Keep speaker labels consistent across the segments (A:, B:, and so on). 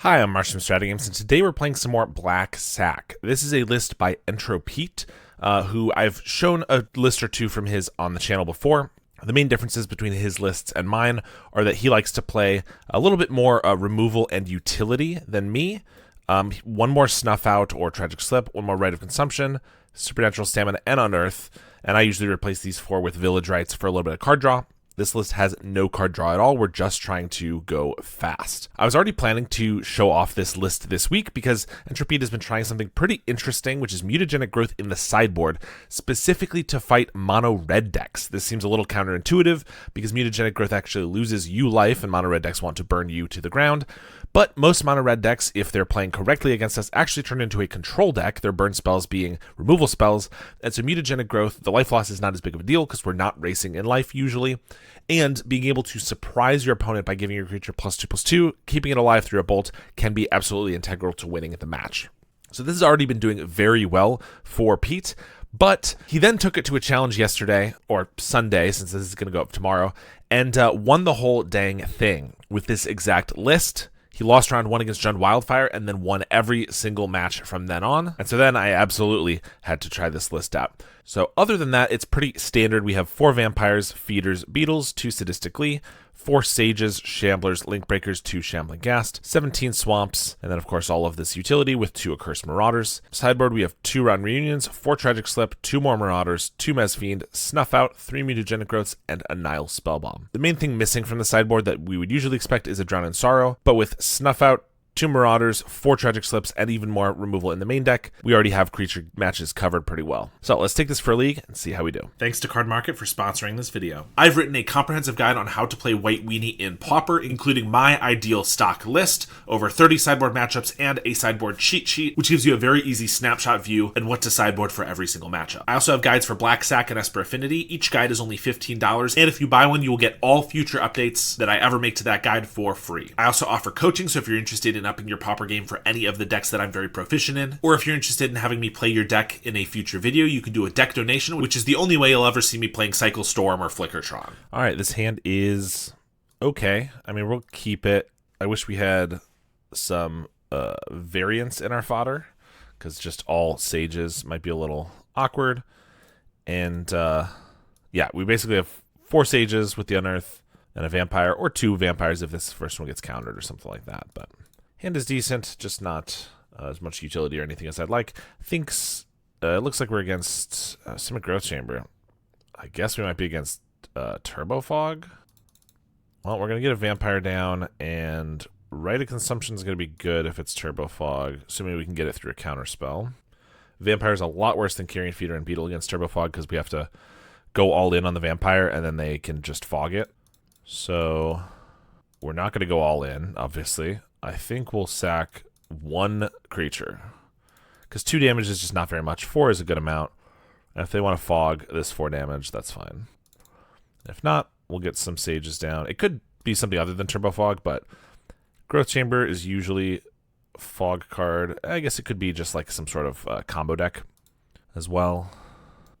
A: Hi, I'm Marsh from StrataGames, and today we're playing some more Black Sack. This is a list by Entropete, who I've shown a list or two from his on the channel before. The main differences between his lists and mine are that he likes to play a little bit more removal and utility than me. One more Snuff Out or Tragic Slip, one more Rite of Consumption, Supernatural Stamina, and Unearth, and I usually replace these four with Village Rites for a little bit of card draw. This list has no card draw at all. We're just trying to go fast. I was already planning to show off this list this week because Entropete has been trying something pretty interesting, which is mutagenic growth in the sideboard, specifically to fight mono red decks. This seems a little counterintuitive because mutagenic growth actually loses you life and mono red decks want to burn you to the ground. But most mono red decks, if they're playing correctly against us, actually turn into a control deck, their burn spells being removal spells. And so mutagenic growth, the life loss is not as big of a deal because we're not racing in life usually. And being able to surprise your opponent by giving your creature +2/+2, keeping it alive through a bolt, can be absolutely integral to winning the match. So this has already been doing very well for Pete. But he then took it to a challenge yesterday, or Sunday, since this is going to go up tomorrow, and won the whole dang thing with this exact list. He lost round one against Jund Wildfire and then won every single match from then on. And so then I absolutely had to try this list out. So other than that, it's pretty standard. We have 4 Vampires, Feeders, Beetles, 2 Sadistically, 4 Sages, Shamblers, Linkbreakers, 2 Shambling Ghast, 17 Swamps, and then of course all of this utility with 2 Accursed Marauders. Sideboard, we have 2 Round Reunions, 4 Tragic Slip, 2 more Marauders, 2 Mezfiend, Snuff Out, 3 Mutagenic Growths, and a Nile Spellbomb. The main thing missing from the sideboard that we would usually expect is a Drown in Sorrow, but with Snuff Out, 2 Marauders, 4 Tragic Slips, and even more removal in the main deck, we already have creature matches covered pretty well. So let's take this for a league and see how we do.
B: Thanks to Card Market for sponsoring this video. I've written a comprehensive guide on how to play White Weenie in Pauper, including my ideal stock list, over 30 sideboard matchups, and a sideboard cheat sheet, which gives you a very easy snapshot view and what to sideboard for every single matchup. I also have guides for Black Sack and Esper Affinity. Each guide is only $15, and if you buy one, you will get all future updates that I ever make to that guide for free. I also offer coaching, so if you're interested in upping your Pauper game for any of the decks that I'm very proficient in, or if you're interested in having me play your deck in a future video, you can do a deck donation, which is the only way you'll ever see me playing Cycle Storm or Flickertron.
A: All right, this hand is okay. I mean, we'll keep it. I wish we had some variance in our fodder, because just all Sages might be a little awkward. And yeah, we basically have 4 Sages with the Unearth and a Vampire, or 2 Vampires if this first one gets countered or something like that. But hand is decent, just not as much utility or anything as I'd like. I think it looks like we're against Simic Growth Chamber. I guess we might be against Turbo Fog. Well, we're going to get a Vampire down, and Rite of Consumption is going to be good if it's Turbo Fog, assuming we can get it through a counter spell. Vampire is a lot worse than Carrion Feeder and Beetle against Turbo Fog because we have to go all in on the Vampire, and then they can just fog it. So we're not going to go all in, obviously. I think we'll sack 1 creature, because 2 damage is just not very much. 4 is a good amount, and if they want to fog this 4 damage, that's fine. If not, we'll get some Sages down. It could be something other than Turbo Fog, but Growth Chamber is usually fog card. I guess it could be just like some sort of combo deck as well,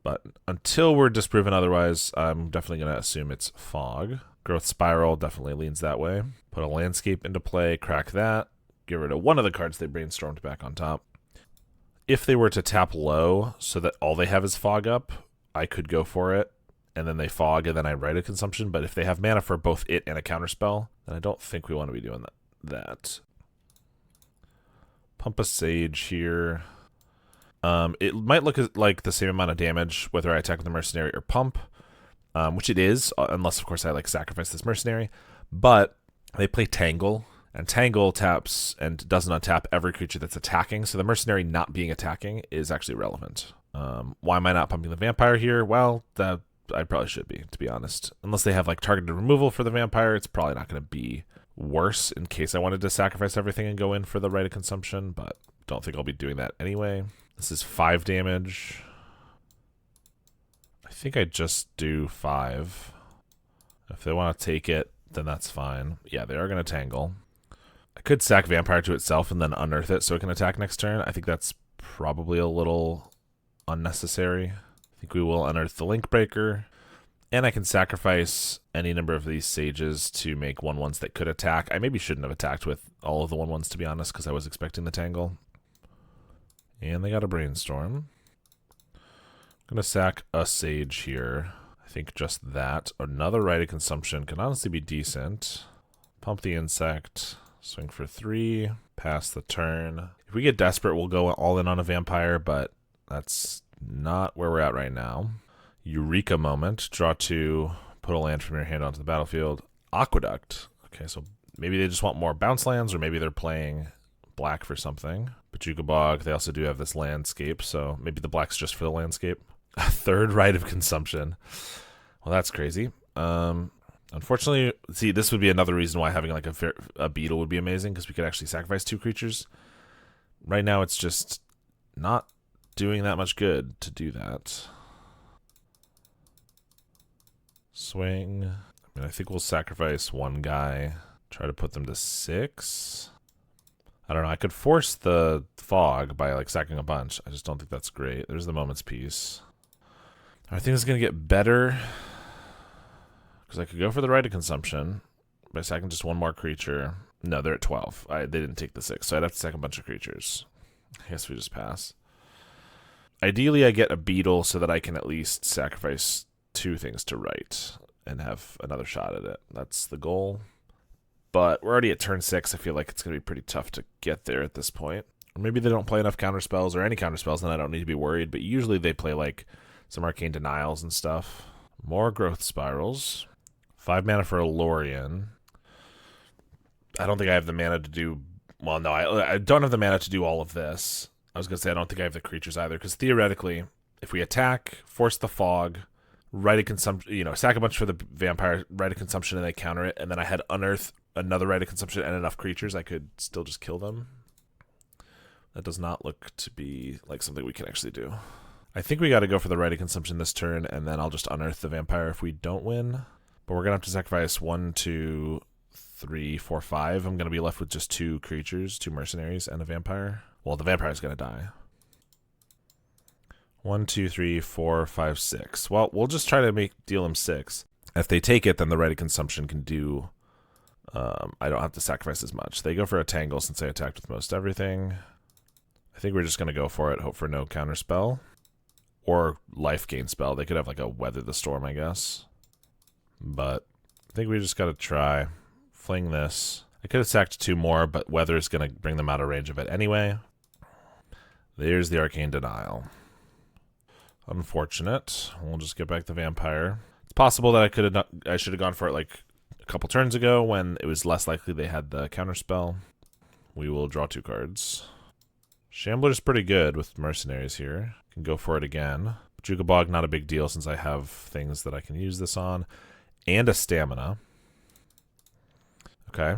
A: but until we're disproven otherwise, I'm definitely going to assume it's fog. Growth Spiral definitely leans that way. Put a Landscape into play, crack that, get rid of one of the cards they brainstormed back on top. If they were to tap low so that all they have is fog up, I could go for it, and then they fog, and then I Rite of Consumption. But if they have mana for both it and a counterspell, then I don't think we want to be doing that. Pump a Sage here. It might look like the same amount of damage whether I attack with the Mercenary or pump. Which it is, unless, of course, I sacrifice this Mercenary. But they play Tangle, and Tangle taps and doesn't untap every creature that's attacking, so the Mercenary not being attacking is actually relevant. Why am I not pumping the Vampire here? Well, I probably should be, to be honest. Unless they have targeted removal for the Vampire, it's probably not going to be worse in case I wanted to sacrifice everything and go in for the Rite of Consumption, but don't think I'll be doing that anyway. This is 5 damage. I think I just do 5. If they want to take it, then that's fine. Yeah, they are going to Tangle. I could sack Vampire to itself and then unearth it so it can attack next turn. I think that's probably a little unnecessary. I think we will unearth the Linkbreaker, And I can sacrifice any number of these sages to make 1/1s that could attack. I maybe shouldn't have attacked with all of the 1/1s, to be honest, because I was expecting the tangle. And they got a brainstorm. I'm going to sack a sage here. I think just that. Another Rite of Consumption can honestly be decent. Pump the insect. Swing for 3. Pass the turn. If we get desperate, we'll go all in on a vampire, but that's not where we're at right now. Eureka Moment. Draw 2. Put a land from your hand onto the battlefield. Aqueduct. Okay, so maybe they just want more bounce lands, or maybe they're playing black for something. Pachuca Bog, they also do have this landscape, so maybe the black's just for the landscape. A third Rite of Consumption. Well, that's crazy. Unfortunately, see, this would be another reason why having like a beetle would be amazing, because we could actually sacrifice 2 creatures. Right now, it's just not doing that much good to do that. Swing. I mean, I think we'll sacrifice 1 guy. Try to put them to 6. I don't know. I could force the fog by like sacking a bunch. I just don't think that's great. There's the Moment's Peace. I think it's going to get better, because I could go for the Rite of Consumption by sacking just 1 more creature. No, they're at 12. They didn't take the 6, so I'd have to sack a bunch of creatures. I guess we just pass. Ideally, I get a beetle so that I can at least sacrifice 2 things to write and have another shot at it. That's the goal. But we're already at turn 6. I feel like it's going to be pretty tough to get there at this point. Or maybe they don't play enough counterspells or any counterspells, then I don't need to be worried. But usually they play like some Arcane Denials and stuff. More Growth Spirals. 5 mana for a Lorien. I don't think I have the mana to do... Well, no, I don't have the mana to do all of this. I was going to say I don't think I have the creatures either, because theoretically, if we attack, force the fog, Rite of Consumption, sack a bunch for the vampire, Rite of Consumption, and they counter it, and then I had Unearth, another Rite of Consumption, and enough creatures, I could still just kill them. That does not look to be like something we can actually do. I think we got to go for the Rite of Consumption this turn, and then I'll just Unearth the vampire if we don't win. But we're going to have to sacrifice 1, 2, 3, 4, 5. I'm going to be left with just 2 creatures, 2 mercenaries, and a vampire. Well, the vampire's going to die. 1, 2, 3, 4, 5, 6. Well, we'll just try to deal them 6. If they take it, then the Rite of Consumption can do... I don't have to sacrifice as much. They go for a Tangle since I attacked with most everything. I think we're just going to go for it, hope for no counterspell. Or life gain spell. They could have like a Weather the Storm, I guess. But I think we just got to try. Fling this. I could have sacked 2 more, but Weather is going to bring them out of range of it anyway. There's the Arcane Denial. Unfortunate. We'll just get back the vampire. It's possible that I should have gone for it like a couple turns ago when it was less likely they had the counterspell. We will draw 2 cards. Shambler's pretty good with mercenaries here. Can go for it again. Pachuca Bog, not a big deal since I have things that I can use this on. And a stamina. Okay.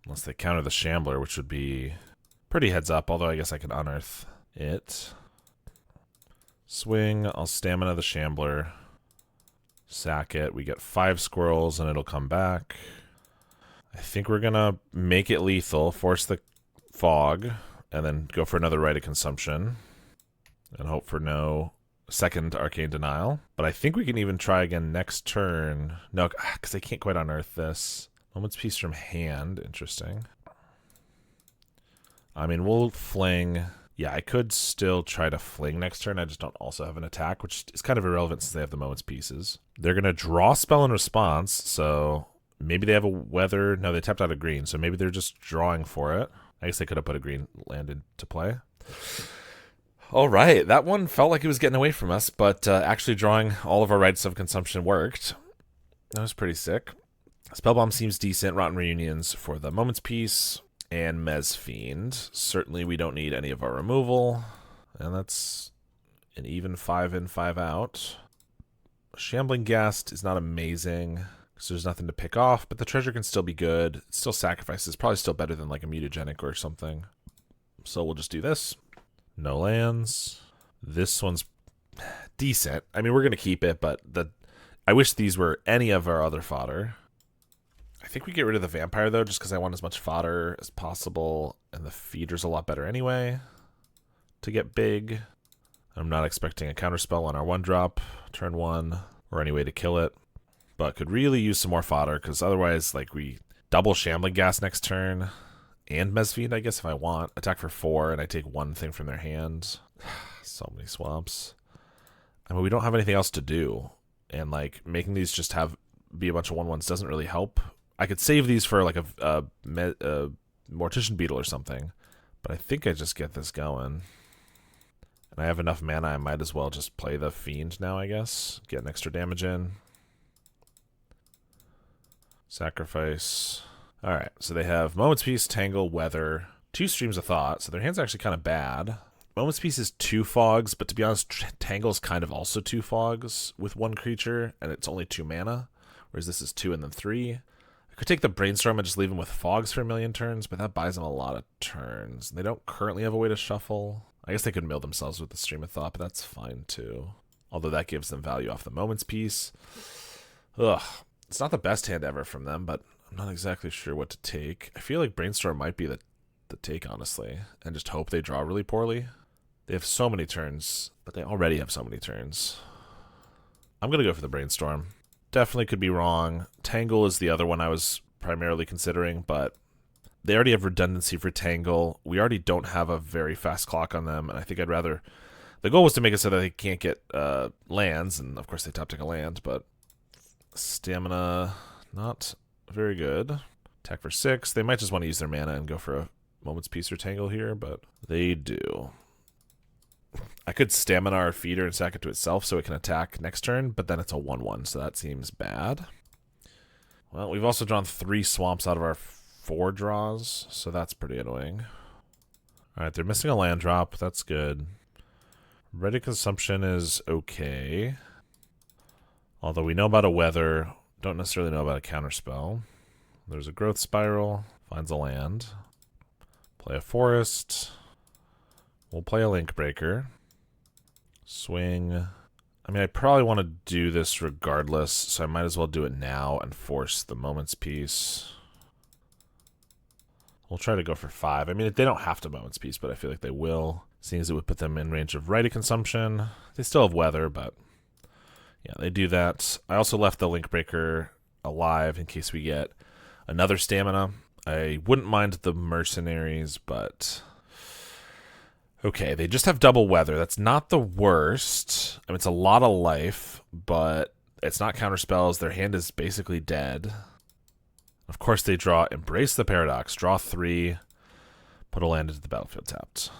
A: Unless they counter the Shambler, which would be pretty heads up, although I guess I can Unearth it. Swing, I'll Stamina the Shambler. Sack it. We get 5 squirrels and it'll come back. I think we're going to make it lethal, force the fog, and then go for another Rite of Consumption. And hope for no second Arcane Denial. But I think we can even try again next turn. No, because I can't quite Unearth this. Moment's Peace from hand. Interesting. I mean, we'll fling... Yeah, I could still try to fling next turn. I just don't also have an attack, which is kind of irrelevant since they have the Moment's Pieces. They're going to draw spell in response, so maybe they have a Weather. No, they tapped out a green, so maybe they're just drawing for it. I guess they could have put a green land into play. All right, that one felt like it was getting away from us, but actually drawing all of our Rites of Consumption worked. That was pretty sick. Spellbomb seems decent. Rotten Reunions for the Moment's Peace. And Mez Fiend. Certainly we don't need any of our removal. And that's an even 5 in, 5 out. Shambling Ghast is not amazing, because there's nothing to pick off, but the treasure can still be good. It still sacrifices. Probably still better than like a Mutagenic or something. So we'll just do this. No lands. This one's decent. I mean, we're going to keep it, but I wish these were any of our other fodder. I think we get rid of the vampire, though, just because I want as much fodder as possible, and the feeder's a lot better anyway to get big. I'm not expecting a counterspell on our 1-drop. Turn 1. or any way to kill it. But could really use some more fodder, because otherwise, like, we double Shambling Gas next turn, and Mesfiend, I guess, if I want. Attack for 4, and I take one thing from their hand. So many swamps. I mean, we don't have anything else to do, and, like, making these just be a bunch of 1/1s doesn't really help. I could save these for, like, a Mortician Beetle or something, but I think I just get this going. And I have enough mana, I might as well just play the Fiend now, I guess. Get an extra damage in. Sacrifice. Alright, so they have Moment's Peace, Tangle, Weather, 2 Streams of Thought, so their hand's actually kind of bad. Moment's Peace is 2 Fogs, but to be honest, Tangle's kind of also 2 Fogs with 1 creature, and it's only 2 mana, whereas this is 2 and then 3. I could take the Brainstorm and just leave them with Fogs for a million turns, but that buys them a lot of turns. They don't currently have a way to shuffle. I guess they could mill themselves with the Stream of Thought, but that's fine too. Although that gives them value off the Moment's Peace. Ugh. It's not the best hand ever from them, but I'm not exactly sure what to take. I feel like Brainstorm might be the take, honestly, and just hope they draw really poorly. They have so many turns, but they already have so many turns. I'm going to go for the Brainstorm. Definitely could be wrong. Tangle is the other one I was primarily considering, but they already have redundancy for Tangle. We already don't have a very fast clock on them, and I think I'd rather... The goal was to make it so that they can't get lands, and of course they top deck a land, but stamina, not very good. Attack for 6. They might just want to use their mana and go for a Moment's Peace or Tangle here, but they do. I could stamina our feeder and sack it to itself so it can attack next turn, but then it's a 1/1, so that seems bad. Well, we've also drawn 3 swamps out of our 4 draws, so that's pretty annoying. Alright, they're missing a land drop. That's good. Ready Consumption is okay. Although we know about a Weather, don't necessarily know about a Counterspell. There's a Growth Spiral, finds a land. Play a Forest. We'll play a Link Breaker. Swing. I mean, I probably want to do this regardless, so I might as well do it now and force the Moment's Peace. We'll try to go for 5. I mean, they don't have to Moment's Peace, but I feel like they will, seeing as it would put them in range of Ready Consumption. They still have Weather, but yeah, they do that. I also left the Link Breaker alive in case we get another Stamina. I wouldn't mind the Mercenaries, but... Okay, they just have double Weather. That's not the worst. I mean, it's a lot of life, but it's not counterspells. Their hand is basically dead. Of course, they draw Embrace the Paradox. Draw 3. Put a land into the battlefield tapped.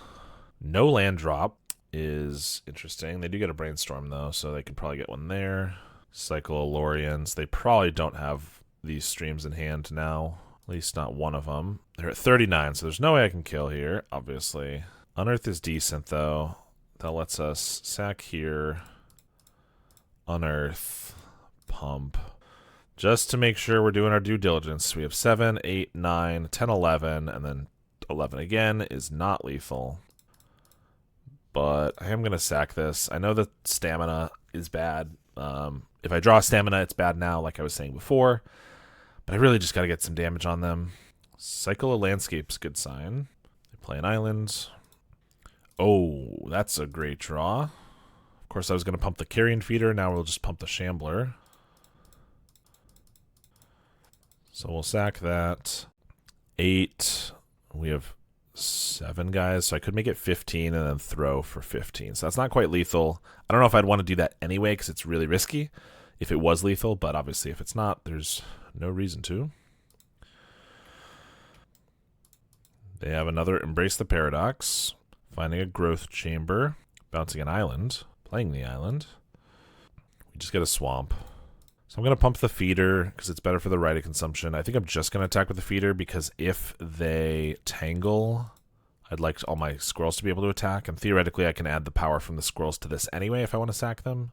A: No land drop is interesting. They do get a Brainstorm, though, so they can probably get one there. Cycle Alorians. They probably don't have these streams in hand now. At least not one of them. They're at 39, so there's no way I can kill here, obviously. Unearth is decent, though. That lets us sack here. Unearth. Pump. Just to make sure we're doing our due diligence. We have 7, 8, 9, 10, 11, and then 11 again is not lethal. But I am going to sack this. I know that stamina is bad. If I draw stamina, it's bad now, like I was saying before. But I really just got to get some damage on them. Cycle a Landscape's a good sign. They play an island. Oh, that's a great draw. Of course, I was going to pump the Carrion Feeder. Now we'll just pump the Shambler. So we'll sack that. 8. We have 7 guys, so I could make it 15 and then throw for 15. So that's not quite lethal. I don't know if I'd want to do that anyway because it's really risky if it was lethal, but obviously if it's not, there's no reason to. They have another Embrace the Paradox, finding a Growth Chamber, bouncing an island, playing the island. We just get a swamp. So I'm going to pump the feeder because it's better for the Ready Consumption. I think I'm just going to attack with the feeder because if they tangle, I'd like all my squirrels to be able to attack. And theoretically, I can add the power from the squirrels to this anyway if I want to sack them.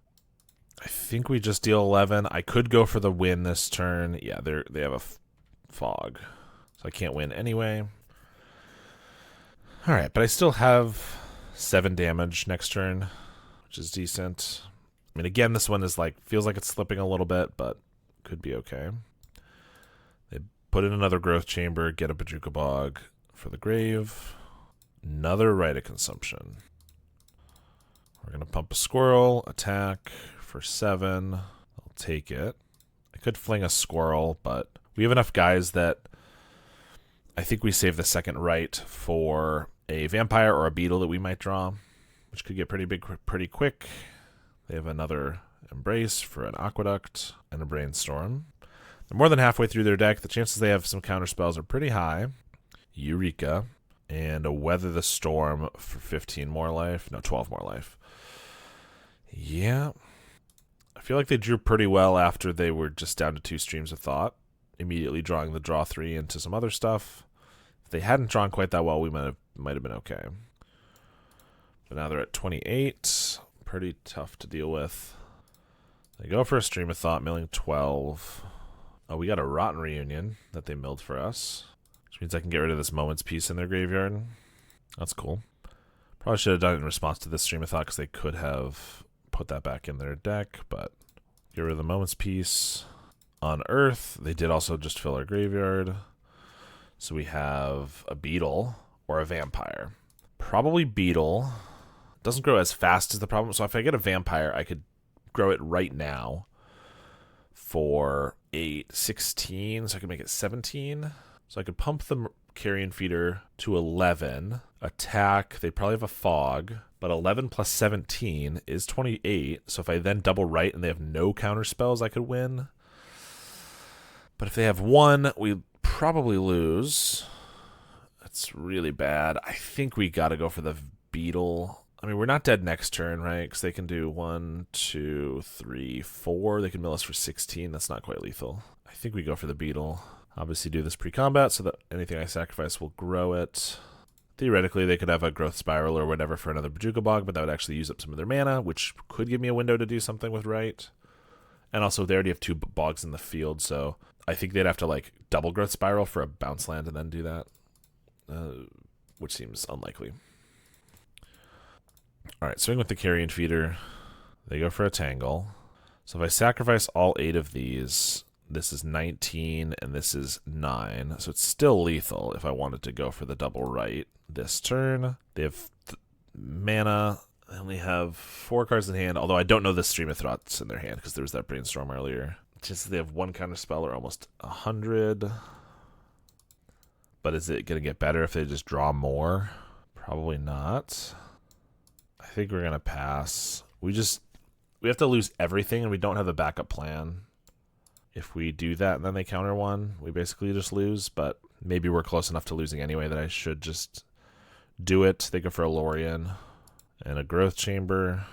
A: I think we just deal 11. I could go for the win this turn. Yeah, they have a fog. So I can't win anyway. All right, but I still have 7 damage next turn, which is decent. I mean, again, this one is feels like it's slipping a little bit, but could be okay. They put in another Growth Chamber, get a Bajuka Bog for the grave. Another Rite of Consumption. We're going to pump a squirrel, attack for 7. take it. I could fling a squirrel, but we have enough guys that I think we save the second right for a vampire or a beetle that we might draw, which could get pretty big pretty quick. They have another embrace for an aqueduct and a brainstorm. They're more than halfway through their deck. The chances they have some counter spells are pretty high. Eureka. And a Weather the Storm for 15 more life. No, 12 more life. Yeah. I feel like they drew pretty well after they were just down to 2 streams of thought. Immediately drawing the draw 3 into some other stuff. If they hadn't drawn quite that well, we might have been okay. But now they're at 28. Pretty tough to deal with. They go for a stream of thought, milling 12. Oh, we got a Rotten Reunion that they milled for us. Which means I can get rid of this Moment's Peace in their graveyard. That's cool. Probably should have done it in response to this stream of thought because they could have put that back in their deck. But get rid of the Moment's Peace. On Earth, they did also just fill our graveyard. So we have a beetle or a vampire. Probably beetle. Doesn't grow as fast as the problem. So if I get a vampire, I could grow it right now for a 16. So I could make it 17. So I could pump the Carrion Feeder to 11. Attack. They probably have a fog. But 11 plus 17 is 28. So if I then double right and they have no counter spells, I could win. But if they have 1, we probably lose. That's really bad. I think we got to go for the beetle. I mean, we're not dead next turn, right? Because they can do 1, 2, 3, 4. They can mill us for 16. That's not quite lethal. I think we go for the beetle. Obviously do this pre-combat so that anything I sacrifice will grow it. Theoretically, they could have a growth spiral or whatever for another Bajuka Bog, but that would actually use up some of their mana, which could give me a window to do something with right. And also, they already have 2 bogs in the field, so I think they'd have to like double growth spiral for a bounce land and then do that, which seems unlikely. All right, swing with the Carrion Feeder. They go for a Tangle. So if I sacrifice all 8 of these, this is 19 and this is 9. So it's still lethal if I wanted to go for the double right this turn. They have mana. They only have 4 cards in hand, although I don't know the Stream of Thoughts in their hand because there was that Brainstorm earlier. Just they have 1 counter spell or almost 100. But is it going to get better if they just draw more? Probably not. I think we're going to pass. We have to lose everything and we don't have a backup plan. If we do that and then they counter 1, we basically just lose, but maybe we're close enough to losing anyway that I should just do it. They go for a Lorien and a Growth Chamber.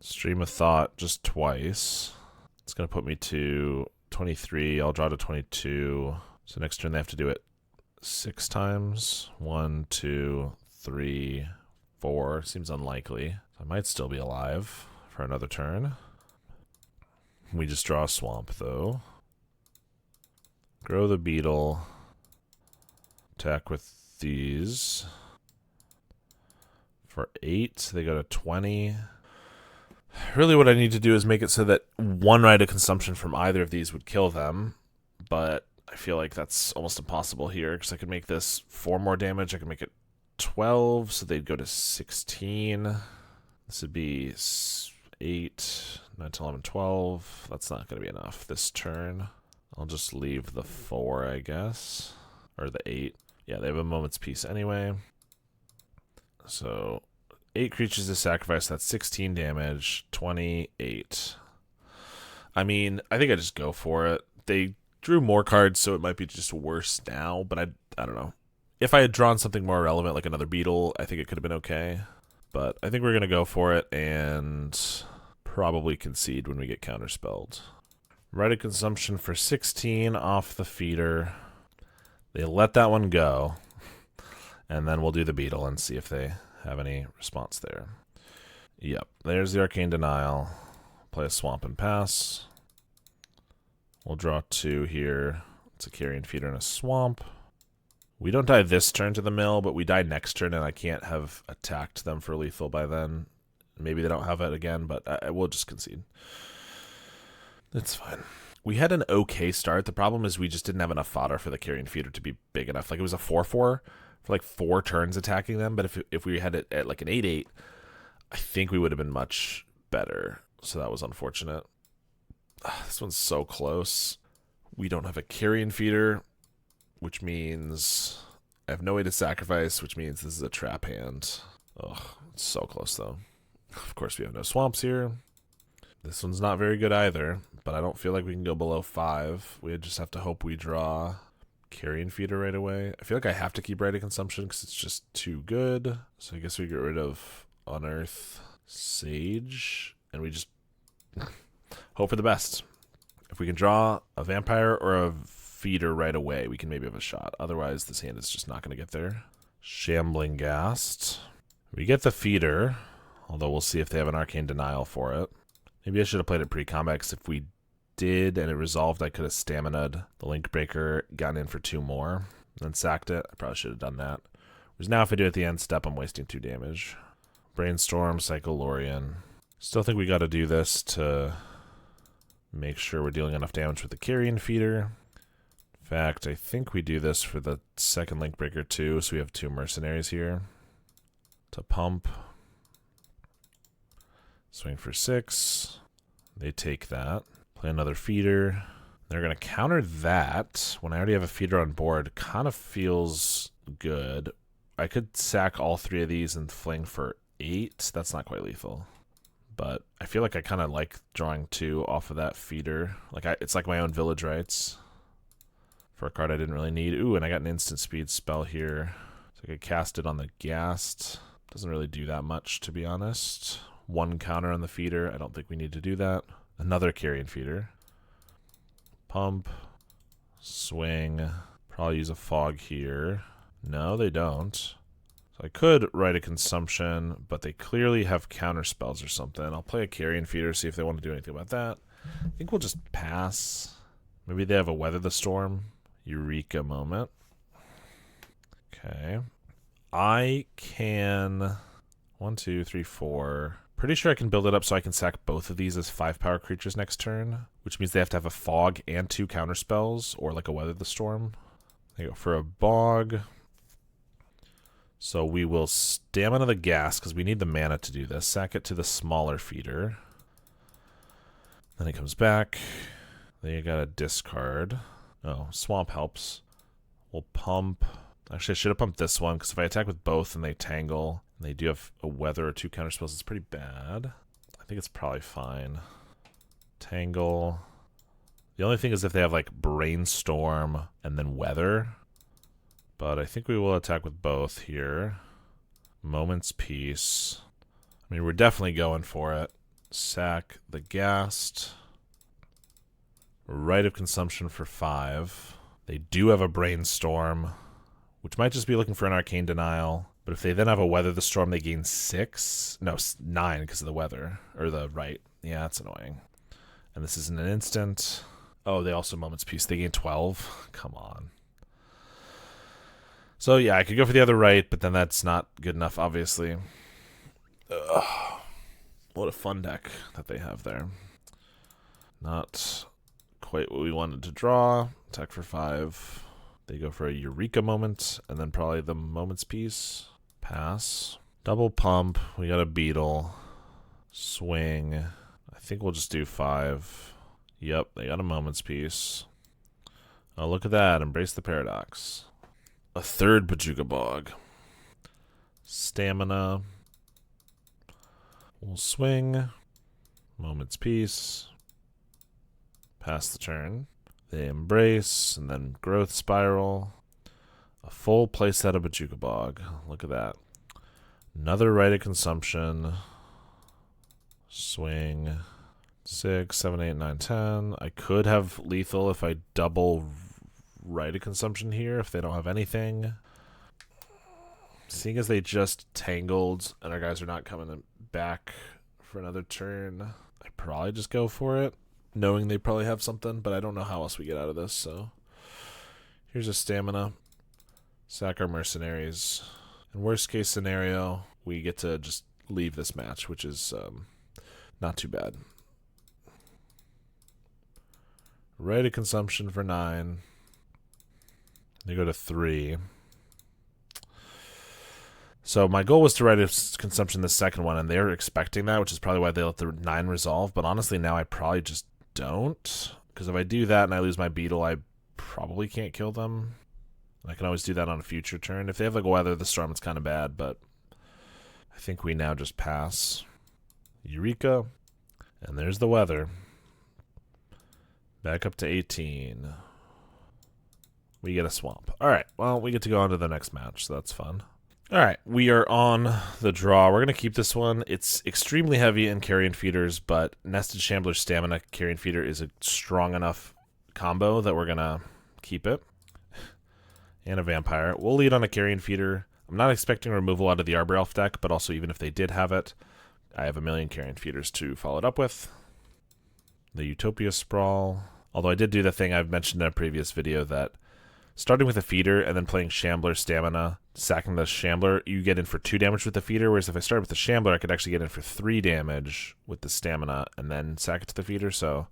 A: Stream of Thought just twice. It's going to put me to 23. I'll draw to 22. So next turn they have to do it 6 times. 1, 2, 3, 4. Seems unlikely. I might still be alive for another turn. We just draw a swamp, though. Grow the beetle. Attack with these. For 8, they go to 20. Really what I need to do is make it so that 1 Rite of Consumption from either of these would kill them. But I feel like that's almost impossible here, because I could make this 4 more damage. I could make it 12, so they'd go to 16. This would be 8, 9, 10, 11, 12. That's not going to be enough this turn. I'll just leave the 4, I guess. Or the 8. Yeah, they have a Moment's Peace anyway. So 8 creatures to sacrifice. That's 16 damage. 28. I mean, I think I just go for it. They drew more cards, so it might be just worse now. But I don't know. If I had drawn something more relevant, like another beetle, I think it could have been okay. But I think we're going to go for it and probably concede when we get counterspelled. Rite of Consumption for 16 off the feeder. They let that one go. And then we'll do the beetle and see if they have any response there. Yep, there's the Arcane Denial. Play a swamp and pass. We'll draw 2 here. It's a Carrion Feeder and a swamp. We don't die this turn to the mill, but we die next turn, and I can't have attacked them for lethal by then. Maybe they don't have it again, but I will just concede. It's fine. We had an okay start. The problem is we just didn't have enough fodder for the Carrion Feeder to be big enough. Like, it was a 4-4 for like 4 turns attacking them, but if we had it at like an 8-8, I think we would have been much better. So that was unfortunate. This one's so close. We don't have a carrion feeder, which means I have no way to sacrifice, which means this is a trap hand. Ugh, it's so close though. Of course, we have no swamps here. This one's not very good either, but I don't feel like we can go below 5. We just have to hope we draw carrion feeder right away. I feel like I have to keep Rite of Consumption because it's just too good. So I guess we get rid of Unearth Sage, and we just hope for the best. If we can draw a vampire or a feeder right away, we can maybe have a shot. Otherwise, this hand is just not going to get there. Shambling Ghast. We get the feeder, although we'll see if they have an Arcane Denial for it. Maybe I should have played it pre-combat, because if we did and it resolved, I could have stamina'd the Link Breaker, gotten in for 2 more, and then sacked it. I probably should have done that. Whereas now if I do it at the end step, I'm wasting 2 damage. Brainstorm, Psycholorian. Still think we got to do this to make sure we're dealing enough damage with the Carrion Feeder. In fact, I think we do this for the second Link Breaker too, so we have 2 mercenaries here. To pump. Swing for 6. They take that. Play another feeder. They're going to counter that. When I already have a feeder on board, kind of feels good. I could sack all 3 of these and fling for 8. That's not quite lethal. But I feel like I kind of like drawing 2 off of that feeder. Like it's like my own Village Rites. For a card I didn't really need. Ooh, and I got an instant speed spell here. So I could cast it on the Ghast. Doesn't really do that much, to be honest. 1 counter on the feeder. I don't think we need to do that. Another Carrion Feeder. Pump. Swing. Probably use a fog here. No, they don't. So I could write a Consumption, but they clearly have counter spells or something. I'll play a Carrion Feeder, see if they want to do anything about that. I think we'll just pass. Maybe they have a Weather the Storm. Eureka moment. Okay. I can... 1, 2, 3, 4... Pretty sure I can build it up so I can sack both of these as 5-power creatures next turn, which means they have to have a fog and 2 counter spells, or like a Weather the Storm. They go for a bog. So we will Stamina the Ghast, because we need the mana to do this. Sack it to the smaller feeder. Then it comes back. Then you got a discard. Oh, Swamp helps. We'll pump. Actually, I should have pumped this one, because if I attack with both and they tangle, and they do have a Weather or 2 counter spells, it's pretty bad. I think it's probably fine. Tangle. The only thing is if they have, like, Brainstorm and then Weather. But I think we will attack with both here. Moment's Peace. I mean, we're definitely going for it. Sack the Ghast. Rite of Consumption for 5. They do have a Brainstorm, which might just be looking for an Arcane Denial. But if they then have a Weather the Storm, they gain 6. No, 9 because of the weather. Or the right. Yeah, that's annoying. And this isn't an instant. Oh, they also Moment's Peace. They gain 12. Come on. So, yeah, I could go for the other right, but then that's not good enough, obviously. Ugh. What a fun deck that they have there. Not quite what we wanted to draw. Attack for 5. They go for a Eureka moment, and then probably the Moment's Peace. Pass. Double pump. We got a Beetle. Swing. I think we'll just do 5. Yep, they got a Moment's Peace. Oh, look at that. Embrace the Paradox. A third Bojuka Bog. Stamina. We'll swing. Moment's Peace. Pass the turn. They embrace, and then Growth Spiral. A full playset of Bojuka Bog. Look at that. Another Rite of Consumption. Swing. 6, 7, 8, 9, 10. I could have lethal if I double Rite of Consumption here, if they don't have anything. Seeing as they just tangled, and our guys are not coming back for another turn, I probably just go for it, knowing they probably have something, but I don't know how else we get out of this, so. Here's a Stamina. Sack our mercenaries. In worst case scenario, we get to just leave this match, which is not too bad. Rite of Consumption for 9. They go to 3. So my goal was to Rite of Consumption the second one, and they're expecting that, which is probably why they let the 9 resolve. But honestly, now I probably just don't, because if I do that and I lose my beetle, I probably can't kill them. I can always do that on a future turn. If they have like Weather the Storm, it's kind of bad, but I think we now just pass. Eureka. And there's the Weather. Back up to 18. We get a swamp. Alright, well, we get to go on to the next match, so that's fun. Alright, we are on the draw. We're going to keep this one. It's extremely heavy in Carrion Feeders, but Nested Shambler Stamina Carrion Feeder is a strong enough combo that we're going to keep it. And a Vampire. We'll lead on a Carrion Feeder. I'm not expecting removal out of the Arbor Elf deck, but also even if they did have it, I have a million Carrion Feeders to follow it up with. The Utopia Sprawl. Although I did do the thing I've mentioned in a previous video that starting with a feeder and then playing Shambler Stamina, sacking the Shambler, you get in for 2 damage with the feeder, whereas if I started with the Shambler, I could actually get in for 3 damage with the Stamina and then sack it to the feeder, so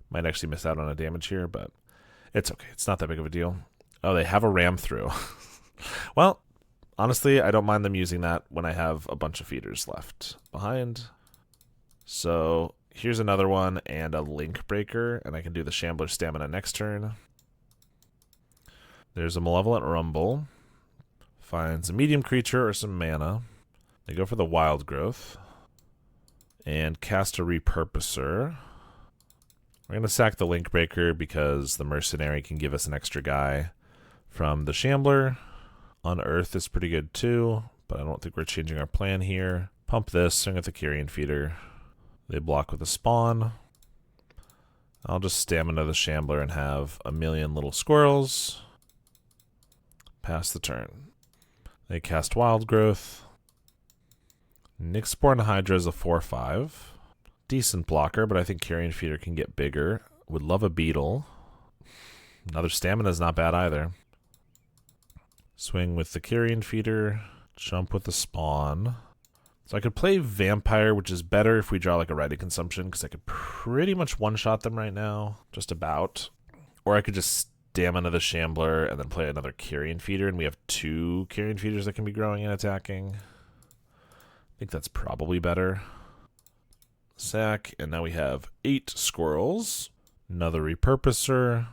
A: might actually miss out on a damage here, but it's okay. It's not that big of a deal. Oh, they have a ram through. Well, honestly, I don't mind them using that when I have a bunch of feeders left behind. So here's another one and a Link Breaker, and I can do the Shambler Stamina next turn. There's a Malevolent Rumble. Finds a medium creature or some mana. They go for the Wild Growth. And cast a Repurposer. We're going to sack the Link Breaker because the Mercenary can give us an extra guy from the Shambler. Unearth is pretty good too, but I don't think we're changing our plan here. Pump this, swing at the Carrion Feeder. They block with a Spawn. I'll just Stamina the Shambler and have a million little squirrels. Pass the turn. They cast Wild Growth. Nyxborn Hydra is a 4/5. Decent blocker, but I think Carrion Feeder can get bigger. Would love a Beetle. Another Stamina is not bad either. Swing with the Carrion Feeder. Jump with the Spawn. So I could play Vampire, which is better if we draw like a Ready Consumption, because I could pretty much one-shot them right now. Just about. Or I could just Stamina the Shambler and then play another Carrion Feeder, and we have 2 Carrion Feeders that can be growing and attacking. I think that's probably better. Sack, and now we have 8 squirrels, another Repurposer,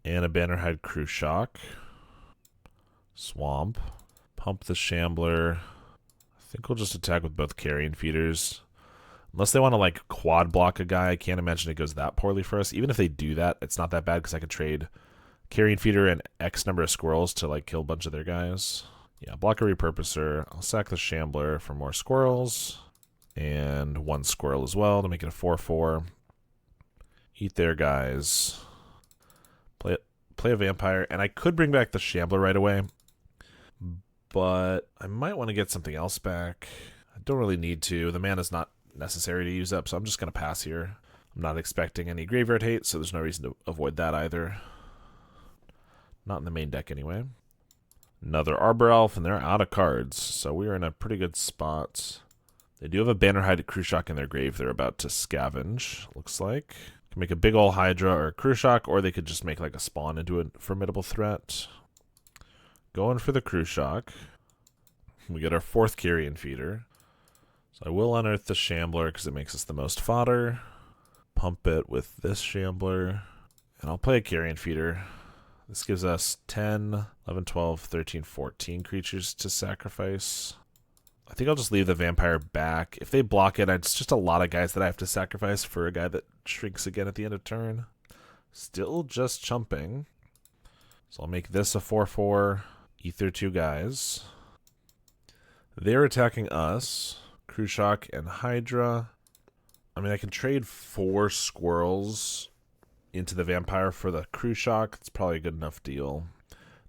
A: and a Bannerhide Crew Shock. Swamp. Pump the Shambler. I think we'll just attack with both Carrion Feeders. Unless they want to like quad block a guy, I can't imagine it goes that poorly for us. Even if they do that, it's not that bad because I could trade Carrion Feeder and X number of squirrels to like kill a bunch of their guys. Yeah, block a Repurposer. I'll sack the Shambler for more squirrels. And 1 squirrel as well to make it a 4/4. Eat their guys. Play a Vampire. And I could bring back the Shambler right away. But I might want to get something else back. I don't really need to. The mana's not necessary to use up, so I'm just going to pass here. I'm not expecting any graveyard hate, so there's no reason to avoid that either. Not in the main deck anyway. Another Arbor Elf, and they're out of cards, so we're in a pretty good spot. They do have a Bannerhide Crew Shock in their grave they're about to scavenge, looks like. Can make a big ol' Hydra or a Crew Shock, or they could just make like a Spawn into a formidable threat. Going for the Crew Shock. We get our 4th Carrion Feeder. So I will unearth the Shambler because it makes us the most fodder. Pump it with this Shambler. And I'll play a Carrion Feeder. This gives us 10, 11, 12, 13, 14 creatures to sacrifice. I think I'll just leave the Vampire back. If they block it, it's just a lot of guys that I have to sacrifice for a guy that shrinks again at the end of turn. Still just chumping. So I'll make this a 4/4. Ether 2 guys. They're attacking us. Crew Shock and Hydra. I mean, I can trade 4 squirrels into the Vampire for the Crew Shock. It's probably a good enough deal.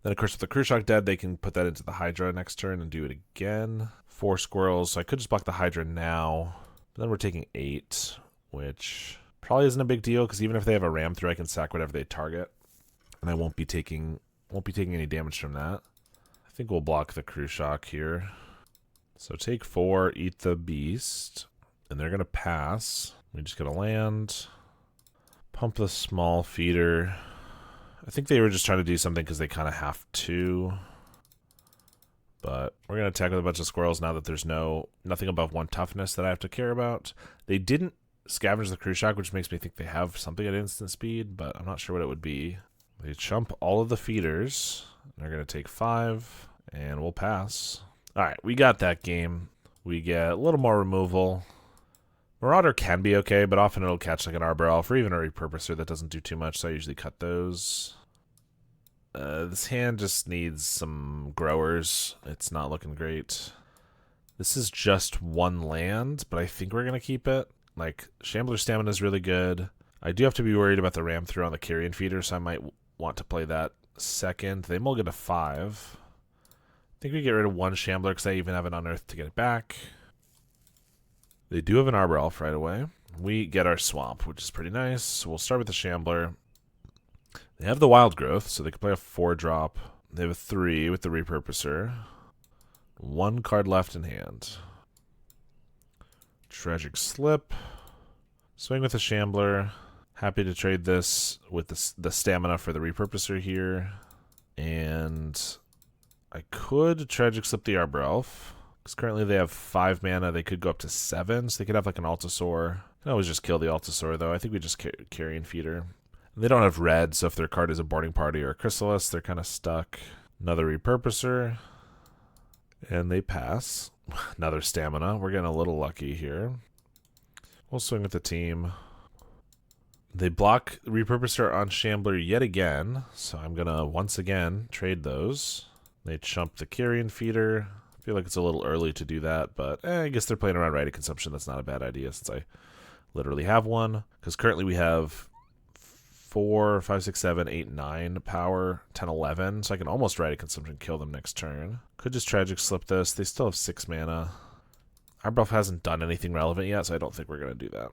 A: Then, of course, with the Crew Shock dead, they can put that into the Hydra next turn and do it again. 4 squirrels, so I could just block the Hydra now. But then we're taking 8, which probably isn't a big deal, because even if they have a ram through, I can sack whatever they target. And I won't be taking any damage from that. I think we'll block the Crew Shock here. So take 4, eat the beast, and they're going to pass. We just got to land. Pump the small feeder. I think they were just trying to do something because they kind of have to. But we're going to attack with a bunch of squirrels now that there's nothing above 1 toughness that I have to care about. They didn't scavenge the crew shock, which makes me think they have something at instant speed, but I'm not sure what it would be. They chump all of the feeders. They're going to take 5, and we'll pass. All right, we got that game. We get a little more removal. Marauder can be okay, but often it'll catch like an Arbor Elf or even a Repurposer that doesn't do too much, so I usually cut those. This hand just needs some growers. It's not looking great. This is just 1 land, but I think we're going to keep it. Like, Shambler Stamina is really good. I do have to be worried about the ram through on the Carrion Feeder, so I might want to play that second. They mulligan to 5. I think we get rid of 1 Shambler because I even have an Unearth to get it back. They do have an Arbor Elf right away. We get our Swamp, which is pretty nice. So we'll start with the Shambler. They have the Wild Growth, so they can play a 4-drop. They have a 3 with the Repurposer. 1 card left in hand. Tragic Slip. Swing with the Shambler. Happy to trade this with the stamina for the Repurposer here. And I could Tragic Slip the Arbor Elf, because currently they have 5 mana. They could go up to 7, so they could have like an Altasaur. I can always just kill the Altasaur, though. I think we just Carrion Feeder. They don't have red, so if their card is a Boarding Party or a Chrysalis, they're kind of stuck. Another Repurposer. And they pass. Another Stamina. We're getting a little lucky here. We'll swing with the team. They block Repurposer on Shambler yet again, so I'm going to once again trade those. They chump the Carrion Feeder. I feel like it's a little early to do that, but I guess they're playing around Rite of Consumption. That's not a bad idea since I literally have one. Because currently we have 4, 5, 6, 7, 8, 9 power, 10, 11. So I can almost Rite of Consumption, kill them next turn. Could just Tragic Slip this. They still have 6 mana. Arbor Elf hasn't done anything relevant yet, so I don't think we're going to do that.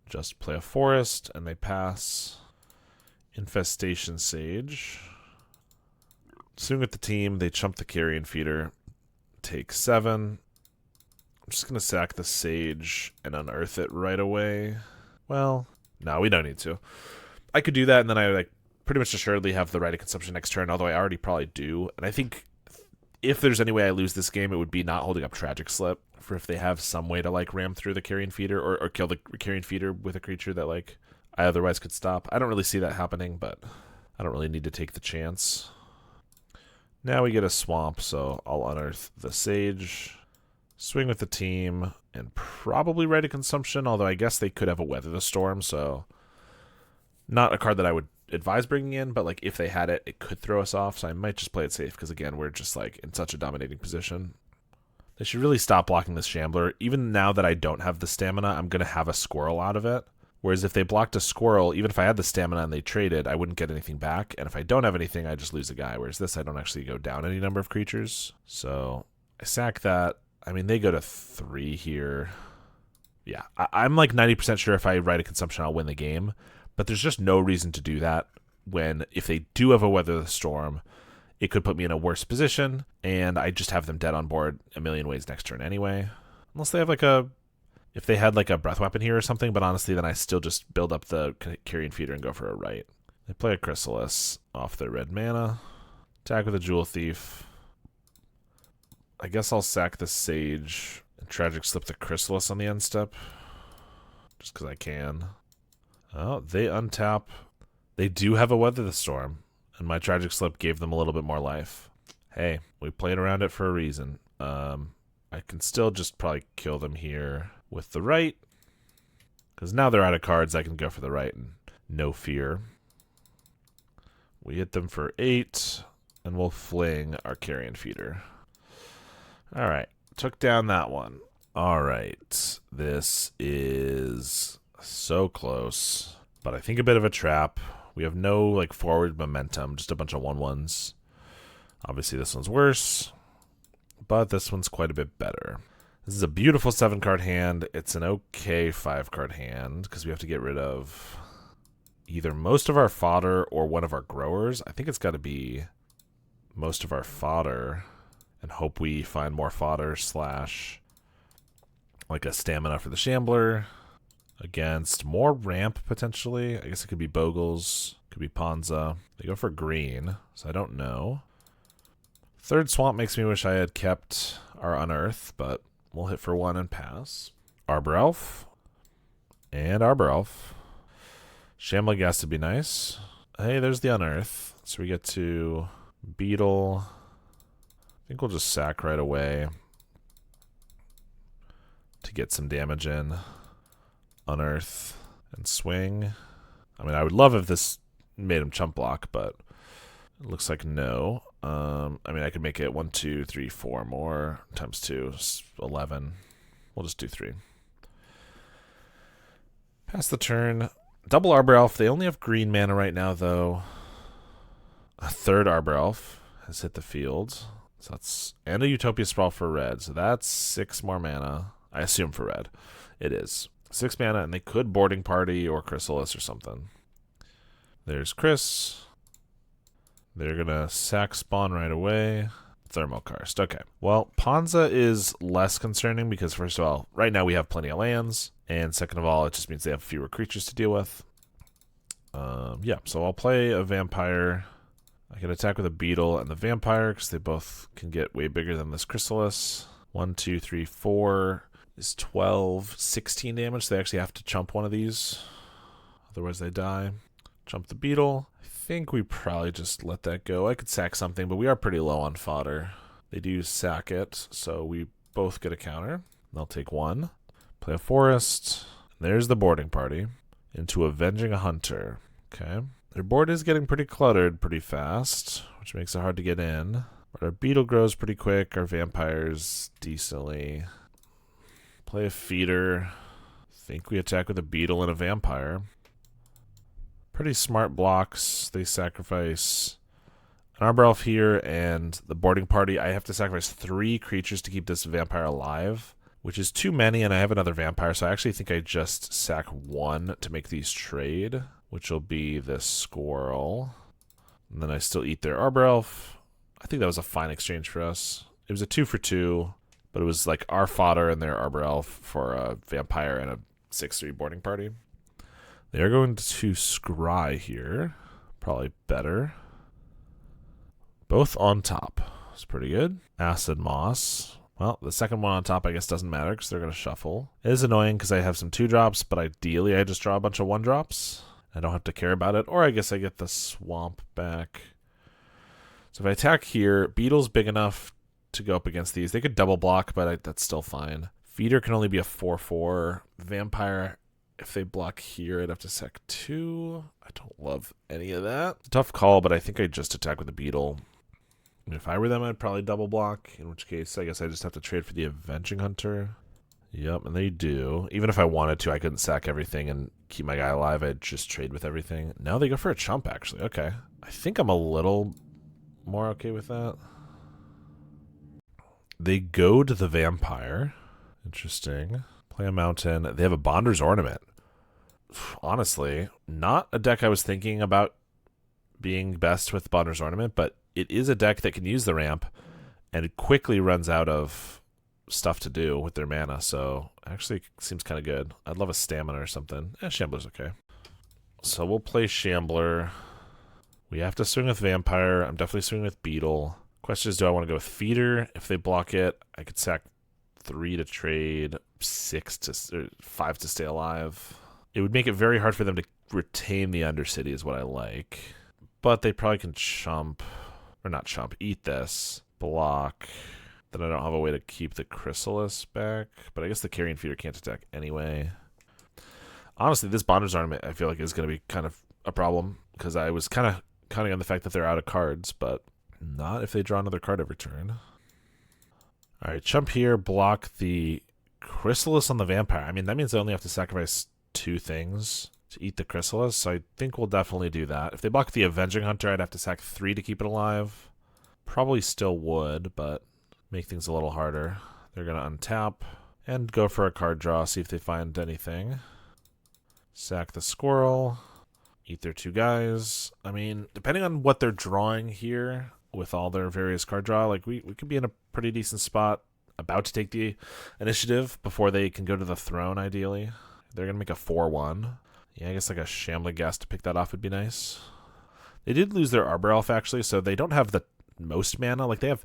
A: Just play a Forest, and they pass. Infestation Sage. Swing with the team. They chump the Carrion Feeder. Take 7. I'm just going to sack the Sage and unearth it right away. Well, no, we don't need to. I could do that, and then I like pretty much assuredly have the Rite of Consumption next turn, although I already probably do. And I think if there's any way I lose this game, it would be not holding up Tragic Slip, for if they have some way to like ram through the Carrion Feeder or kill the Carrion Feeder with a creature that like I otherwise could stop. I don't really see that happening, but I don't really need to take the chance. Now we get a Swamp, so I'll unearth the Sage, swing with the team, and probably Rite of Consumption, although I guess they could have a Weather the Storm, so not a card that I would advise bringing in, but like if they had it, it could throw us off, so I might just play it safe, because again, we're just like in such a dominating position. They should really stop blocking this Shambler. Even now that I don't have the stamina, I'm going to have a Squirrel out of it. Whereas if they blocked a Squirrel, even if I had the stamina and they traded, I wouldn't get anything back. And if I don't have anything, I just lose a guy. Whereas this, I don't actually go down any number of creatures. So I sack that. I mean, they go to 3 here. Yeah, I'm like 90% sure if I Rite of Consumption, I'll win the game. But there's just no reason to do that when if they do have a Weather the Storm, it could put me in a worse position, and I just have them dead on board a million ways next turn anyway. Unless they have like if they had like a Breath Weapon here or something, but honestly, then I still just build up the Carrion Feeder and go for a Rite. They play a Chrysalis off their red mana. Attack with a Jewel Thief. I guess I'll sack the Sage and Tragic Slip the Chrysalis on the end step. Just because I can. Oh, they untap. They do have a Weather the Storm. And my Tragic Slip gave them a little bit more life. Hey, we played around it for a reason. I can still just probably kill them here with the Rite. Because now they're out of cards, I can go for the Rite and no fear. We hit them for 8, and we'll fling our Carrion Feeder. Alright, took down that one. Alright, this is so close. But I think a bit of a trap. We have no like forward momentum, just a bunch of 1/1s. Obviously this one's worse, but this one's quite a bit better. This is a beautiful 7-card hand. It's an okay 5-card hand because we have to get rid of either most of our fodder or one of our growers. I think it's got to be most of our fodder and hope we find more fodder / like a stamina for the Shambler. Against more ramp, potentially. I guess it could be Bogles. Could be Ponza. They go for green, so I don't know. 3rd Swamp makes me wish I had kept our Unearth, but we'll hit for 1 and pass. Arbor Elf. And Arbor Elf. Shambling Ghast would be nice. Hey, there's the Unearth. So we get to Beetle. I think we'll just sack right away to get some damage in. Unearth and swing. I mean, I would love if this made him chump block, but it looks like no. I mean, I could make it 1, 2, 3, 4 more times 2, 11. We'll just do 3. Pass the turn. Double Arbor Elf. They only have green mana right now, though. A third Arbor Elf has hit the field. So that's, and a Utopia Sprawl for red. So that's 6 more mana. I assume for red. It is. 6 mana, and they could Boarding Party or Chrysalis or something. There's Chris. They're going to sack spawn right away. Thermokarst. Okay. Well, Ponza is less concerning because, first of all, right now we have plenty of lands. And second of all, it just means they have fewer creatures to deal with. Yeah, so I'll play a Vampire. I can attack with a Beetle and the Vampire because they both can get way bigger than this Chrysalis. 1, 2, 3, 4 is 12, 16 damage. They actually have to chump one of these. Otherwise they die. Jump the Beetle. I think we probably just let that go. I could sack something, but we are pretty low on fodder. They do sack it, so we both get a counter. They'll take 1. Play a Forest. There's the Boarding Party. Into Avenging a Hunter. Okay. Their board is getting pretty cluttered pretty fast, which makes it hard to get in. But our Beetle grows pretty quick. Our Vampires decently. Play a Feeder. Think we attack with a Beetle and a Vampire. Pretty smart blocks. They sacrifice an Arbor Elf here and the Boarding Party. I have to sacrifice 3 creatures to keep this Vampire alive, which is too many, and I have another Vampire, so I actually think I just sack 1 to make these trade, which will be this Squirrel. And then I still eat their Arbor Elf. I think that was a fine exchange for us. It was a 2 for 2, but it was like our fodder and their Arbor Elf for a Vampire and a 6/3 Boarding Party. They are going to scry here. Probably better. Both on top. It's pretty good. Acid Moss. Well, the second one on top I guess doesn't matter because they're going to shuffle. It is annoying because I have some 2-drops, but ideally I just draw a bunch of 1-drops. I don't have to care about it. Or I guess I get the Swamp back. So if I attack here, Beetle's big enough to go up against these. They could double block, but that's still fine. Feeder can only be a 4/4. Vampire, if they block here, I'd have to sack 2. I don't love any of that. Tough call, but I think I just attack with the Beetle. And if I were them, I'd probably double block, in which case I guess I just have to trade for the Avenging Hunter. Yep, and they do. Even if I wanted to, I couldn't sack everything and keep my guy alive. I'd just trade with everything. Now they go for a chump, actually. Okay. I think I'm a little more okay with that. They go to the Vampire. Interesting. Play a Mountain. They have a Bonder's Ornament. Honestly, not a deck I was thinking about being best with Bonder's Ornament, but it is a deck that can use the ramp, and it quickly runs out of stuff to do with their mana, so actually seems kind of good. I'd love a Stamina or something. Shambler's okay. So we'll play Shambler. We have to swing with Vampire. I'm definitely swinging with Beetle. Question is, do I want to go with Feeder? If they block it, I could sack 3 to trade, 5 to stay alive. It would make it very hard for them to retain the Undercity is what I like. But they probably can chump, or not chump, eat this, block. Then I don't have a way to keep the Chrysalis back. But I guess the Carrion Feeder can't attack anyway. Honestly, this Bonder's Ornament I feel like is going to be kind of a problem. Because I was kind of counting on the fact that they're out of cards. But not if they draw another card every turn. Alright, chump here, block the Chrysalis on the Vampire. I mean, that means they only have to sacrifice 2 things to eat the Chrysalis, so I think we'll definitely do that. If they block the Avenging Hunter, I'd have to sack 3 to keep it alive. Probably still would, but make things a little harder. They're going to untap and go for a card draw, see if they find anything. Sack the Squirrel, eat their 2 guys. I mean, depending on what they're drawing here with all their various card draw, like we could be in a pretty decent spot, about to take the initiative before they can go to the throne, ideally. They're going to make a 4/1. Yeah, I guess like a Shambling Ghast to pick that off would be nice. They did lose their Arbor Elf, actually, so they don't have the most mana. Like, they have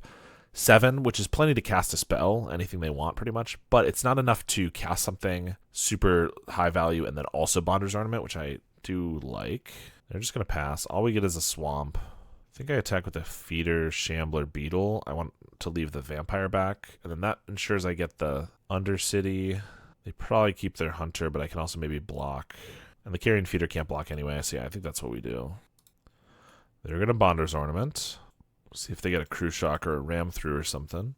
A: 7, which is plenty to cast a spell, anything they want pretty much, but it's not enough to cast something super high value and then also Bonder's Ornament, which I do like. They're just going to pass. All we get is a swamp. I think I attack with a feeder, shambler, beetle. I want to leave the vampire back, and then that ensures I get the Undercity. They probably keep their hunter, but I can also maybe block. And the carrion feeder can't block anyway, so yeah, I think that's what we do. They're going to Bonder's Ornament. See if they get a Crew Shock or a Ram Through or something.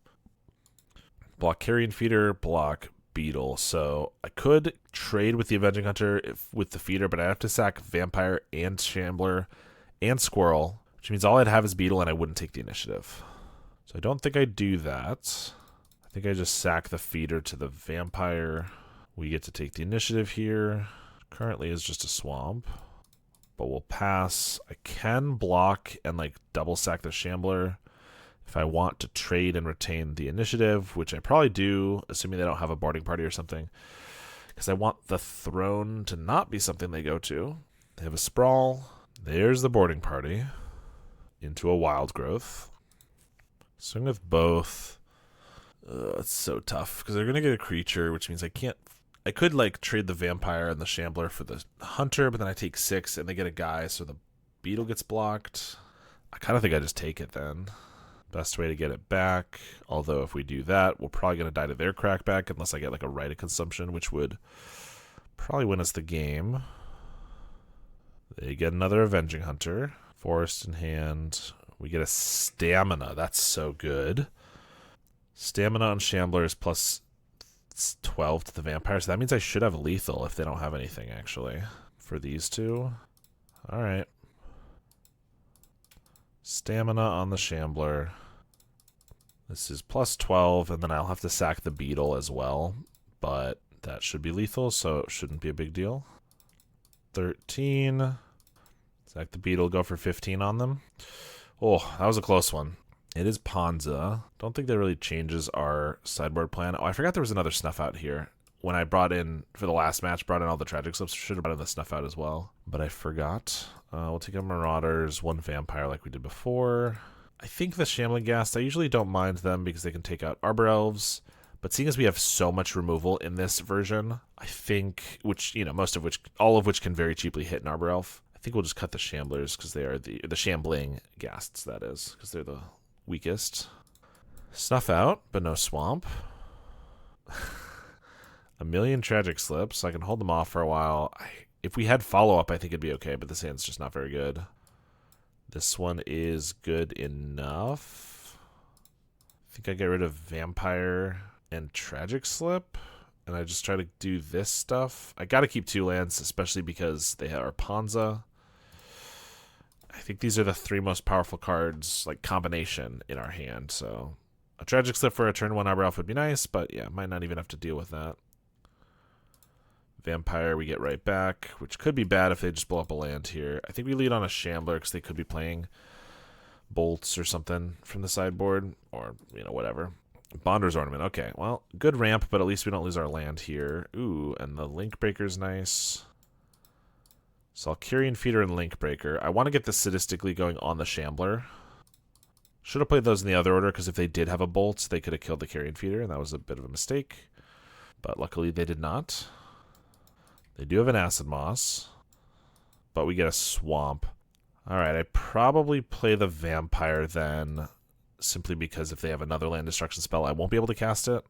A: Block carrion feeder, block beetle. So I could trade with the Avenging Hunter with the feeder, but I have to sack vampire and shambler and squirrel, which means all I'd have is beetle and I wouldn't take the initiative. So I don't think I do that. I think I just sack the feeder to the vampire. We get to take the initiative here. Currently is just a swamp, but we'll pass. I can block and like double sack the shambler if I want to trade and retain the initiative, which I probably do, assuming they don't have a boarding party or something, because I want the throne to not be something they go to. They have a sprawl. There's the boarding party into a wild growth. Swing with both. It's so tough because they're gonna get a creature, which means I can't. I could like trade the vampire and the shambler for the hunter, but then I take 6 and they get a guy, so the beetle gets blocked. I kind of think I just take it then. Best way to get it back. Although if we do that, we're probably going to die to their crackback unless I get like a Rite of Consumption, which would probably win us the game. They get another Avenging Hunter. Forest in hand. We get a Stamina. That's so good. Stamina on Shambler is plus 12 to the vampire, so that means I should have lethal if they don't have anything actually for these two. All right. Stamina on the Shambler. This is plus 12, and then I'll have to sack the beetle as well, but that should be lethal, so it shouldn't be a big deal. 13. Sack the beetle, go for 15 on them. Oh, that was a close one. It is Ponza. Don't think that really changes our sideboard plan. Oh, I forgot there was another snuff out here. When I brought in, for the last match, brought in all the tragic slips, should have brought in the snuff out as well. But I forgot. We'll take a Marauders, 1 vampire like we did before. I think the Shambling Ghast, I usually don't mind them because they can take out Arbor Elves. But seeing as we have so much removal in this version, I think, which, you know, all of which can very cheaply hit an Arbor Elf, I think we'll just cut the Shamblers because they are the Shambling Ghasts, that is, because they're the weakest. Snuff out, but no swamp. A million tragic slips, so I can hold them off for a while. If we had follow-up, I think it'd be okay, but this hand's just not very good. This one is good enough. I think I get rid of Vampire and Tragic Slip, and I just try to do this stuff. I gotta keep 2 lands, especially because they are Ponza. I think these are the 3 most powerful cards, like combination, in our hand, so a Tragic Slip for a turn 1 Arbor Elf would be nice, but yeah, might not even have to deal with that. Vampire we get right back, which could be bad if they just blow up a land here. I think we lead on a Shambler because they could be playing bolts or something from the sideboard, or, you know, whatever. Bonder's Ornament. Okay, well, good ramp, but at least we don't lose our land here. Ooh, and the Link Breaker's nice. So Valkyrian Feeder and Link Breaker. I want to get the sadistically going on the Shambler. Should have played those in the other order, because if they did have a bolt, they could have killed the Carrion Feeder, and that was a bit of a mistake. But luckily they did not. They do have an Acid Moss, but we get a Swamp. Alright, I probably play the Vampire then, simply because if they have another land destruction spell, I won't be able to cast it.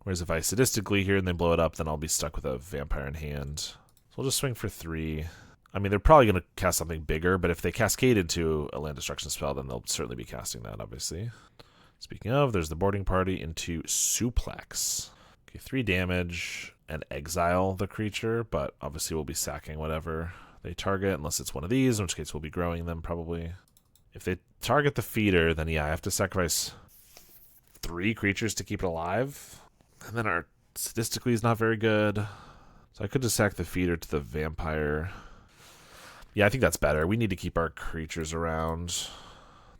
A: Whereas if I sadistically here and they blow it up, then I'll be stuck with a Vampire in hand. So we'll just swing for 3. I mean, they're probably going to cast something bigger, but if they cascade into a land destruction spell, then they'll certainly be casting that, obviously. Speaking of, there's the boarding party into Suplex. Okay, 3 damage and exile the creature, but obviously we'll be sacking whatever they target, unless it's one of these, in which case we'll be growing them probably. If they target the feeder, then yeah, I have to sacrifice 3 creatures to keep it alive. And then our statistically is not very good. So I could just sack the feeder to the vampire. Yeah, I think that's better. We need to keep our creatures around,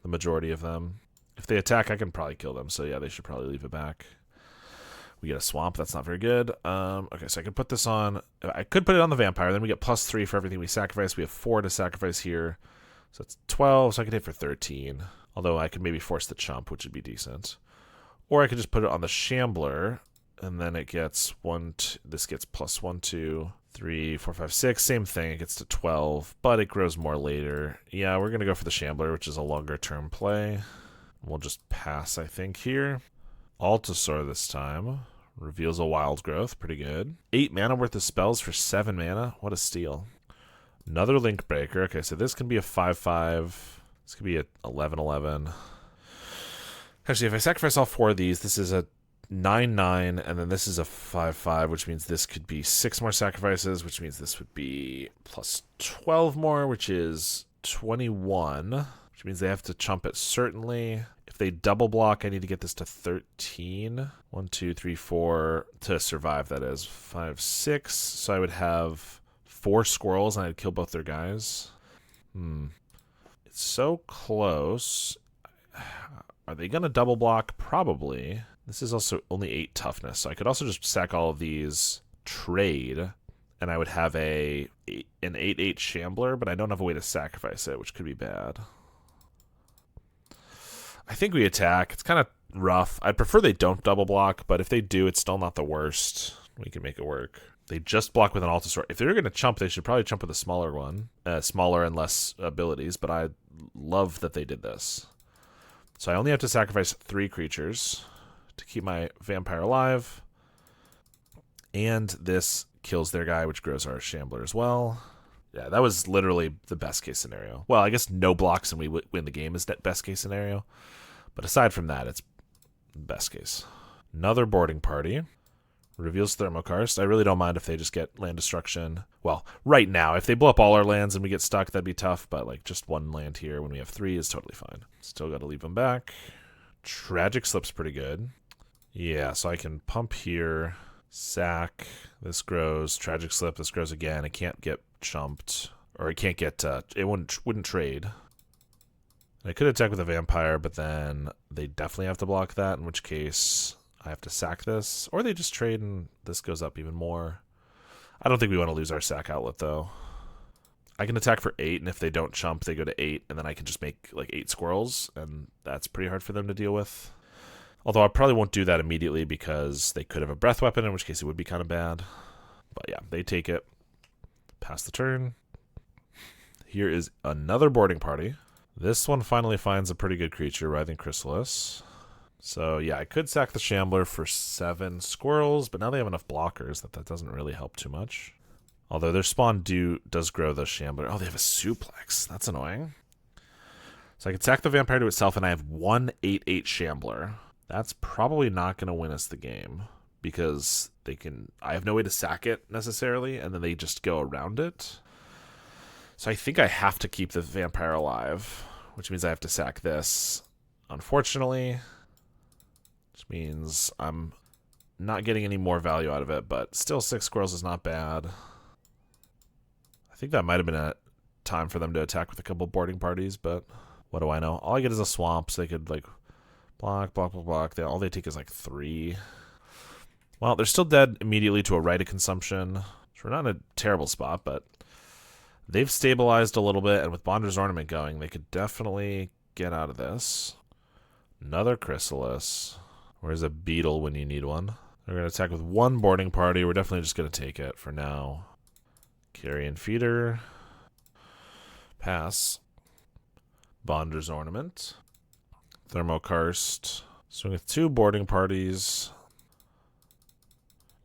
A: the majority of them. If they attack, I can probably kill them. So yeah, they should probably leave it back. We get a swamp. That's not very good. Okay, so I could put this on. I could put it on the vampire. Then we get +3 for everything we sacrifice. We have 4 to sacrifice here. So it's 12. So I can hit for 13. Although I could maybe force the chump, which would be decent. Or I could just put it on the Shambler, and then it gets this gets plus 1, 2, 3, 4, 5, 6. Same thing, it gets to 12, but it grows more later. Yeah, we're going to go for the Shambler, which is a longer term play. We'll just pass, I think, here. Altasaur this time. Reveals a wild growth, pretty good. 8 mana worth of spells for 7 mana. What a steal. Another Link Breaker. Okay, so this can be a 5/5. This could be a 11/11. Actually, if I sacrifice all 4 of these, this is a 9/9, and then this is a 5/5, which means this could be 6 more sacrifices, which means this would be plus 12 more, which is 21, which means they have to chump it certainly. If they double block, I need to get this to 13. 1, 2, 3, 4 to survive, that is. 5, 6. So I would have 4 squirrels, and I'd kill both their guys. It's so close. Are they going to double block? Probably. This is also only 8 toughness, so I could also just sack all of these, trade, and I would have an 8/8 Shambler, but I don't have a way to sacrifice it, which could be bad. I think we attack. It's kind of rough. I'd prefer they don't double block, but if they do, it's still not the worst. We can make it work. They just block with an Altasaur. If they're going to chump, they should probably chump with a smaller one. Smaller and less abilities, but I love that they did this. So I only have to sacrifice 3 creatures to keep my vampire alive. And this kills their guy, which grows our Shambler as well. Yeah, that was literally the best case scenario. Well, I guess no blocks and we win the game is that best case scenario. But aside from that, it's best case. Another boarding party. Reveals Thermokarst. I really don't mind if they just get land destruction. Well, right now, if they blow up all our lands and we get stuck, that'd be tough. But like just 1 land here when we have 3 is totally fine. Still got to leave them back. Tragic Slip's pretty good. Yeah, so I can pump here. Sack. This grows. Tragic Slip. This grows again. It can't get chumped. Or it can't get... it wouldn't trade. I could attack with a vampire, but then they definitely have to block that, in which case I have to sack this. Or they just trade and this goes up even more. I don't think we want to lose our sack outlet, though. I can attack for 8, and if they don't chump, they go to 8, and then I can just make like 8 squirrels, and that's pretty hard for them to deal with. Although I probably won't do that immediately because they could have a breath weapon, in which case it would be kind of bad. But yeah, they take it. Pass the turn. Here is another boarding party. This one finally finds a pretty good creature, Writhing Chrysalis. So yeah, I could sack the Shambler for 7 squirrels, but now they have enough blockers that doesn't really help too much. Although their spawn does grow the Shambler. Oh, they have a suplex. That's annoying. So I could sack the vampire to itself, and I have 1 8/8 Shambler. That's probably not going to win us the game because I have no way to sack it necessarily, and then they just go around it. So I think I have to keep the vampire alive, which means I have to sack this, unfortunately. Which means I'm not getting any more value out of it, but still 6 squirrels is not bad. I think that might have been a time for them to attack with a couple boarding parties, but what do I know? All I get is a swamp, so they could like block, block, block, block. All they take is like 3. Well, they're still dead immediately to a Rite of Consumption. So we're not in a terrible spot, but they've stabilized a little bit, and with Bonder's Ornament going, they could definitely get out of this. Another Chrysalis. Where's a Beetle when you need one? They're going to attack with 1 boarding party. We're definitely just going to take it for now. Carrion Feeder. Pass. Bonder's Ornament. Thermokarst. Swing with 2 boarding parties.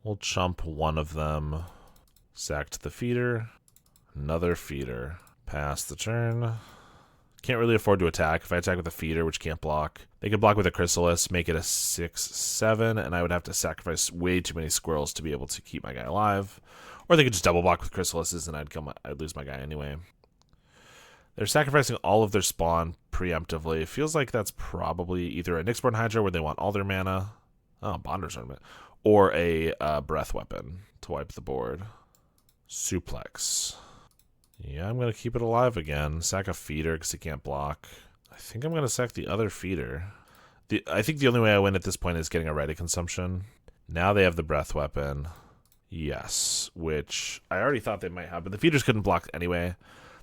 A: We'll chump 1 of them. Sacked the feeder. Another feeder. Pass the turn. Can't really afford to attack. If I attack with a feeder, which can't block, they could block with a Chrysalis, make it a 6/7, and I would have to sacrifice way too many squirrels to be able to keep my guy alive. Or they could just double block with Chrysalises, and I'd lose my guy anyway. They're sacrificing all of their spawn preemptively. It feels like that's probably either a Nyxborn Hydra where they want all their mana, Bonder's Ornament, or a breath weapon to wipe the board. Suplex. Yeah, I'm going to keep it alive again. Sack a feeder because it can't block. I think I'm going to sack the other feeder. I think the only way I win at this point is getting a Rite of Consumption. Now they have the breath weapon. Yes, which I already thought they might have, but the feeders couldn't block anyway.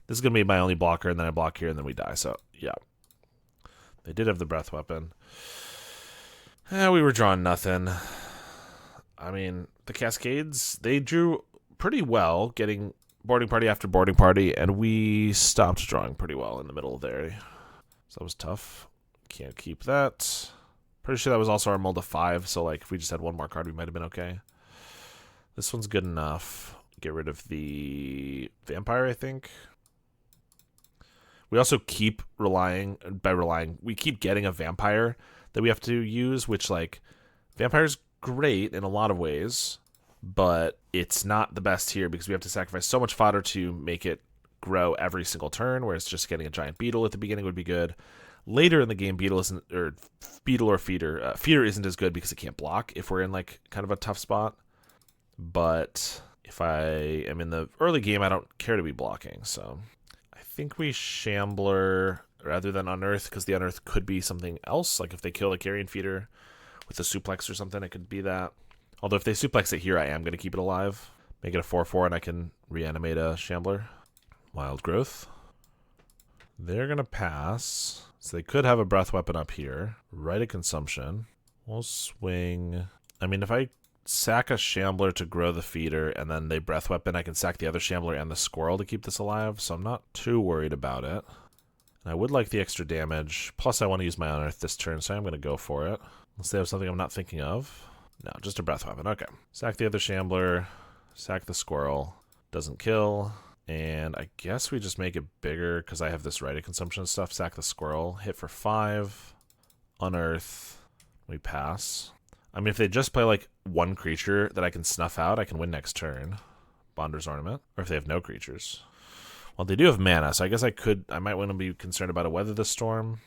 A: This is going to be my only blocker, and then I block here, and then we die. So, yeah. They did have the breath weapon. We were drawing nothing. I mean, the Cascades, they drew pretty well, getting boarding party after boarding party, and we stopped drawing pretty well in the middle there. So that was tough. Can't keep that. Pretty sure that was also our mold of 5, so like if we just had one more card, we might have been okay. This one's good enough. Get rid of the vampire, I think. We also keep we keep getting a vampire that we have to use, which, like, vampire's great in a lot of ways, but it's not the best here because we have to sacrifice so much fodder to make it grow every single turn, whereas just getting a giant beetle at the beginning would be good. Later in the game, beetle or feeder. Feeder isn't as good because it can't block if we're in, like, kind of a tough spot. But if I am in the early game, I don't care to be blocking, so I think we Shambler rather than Unearth, because the Unearth could be something else. Like if they kill a carrion feeder with a suplex or something, it could be that. Although if they suplex it here, I am going to keep it alive. Make it a 4/4, and I can reanimate a Shambler. Wild Growth. They're going to pass. So they could have a breath weapon up here. Right of Consumption. We'll swing. I mean, if I sack a Shambler to grow the feeder, and then they breath weapon, I can sack the other Shambler and the squirrel to keep this alive, so I'm not too worried about it. And I would like the extra damage, plus I want to use my Unearth this turn, so I'm going to go for it. Unless they have something I'm not thinking of. No, just a breath weapon, okay. Sack the other Shambler, sack the squirrel, doesn't kill, and I guess we just make it bigger, because I have this right of consumption stuff. Sack the squirrel, hit for 5, Unearth, we pass. I mean, if they just play, like, one creature that I can snuff out, I can win next turn. Bonder's Ornament. Or if they have no creatures. Well, they do have mana, so I guess I might want to be concerned about a Weather the Storm.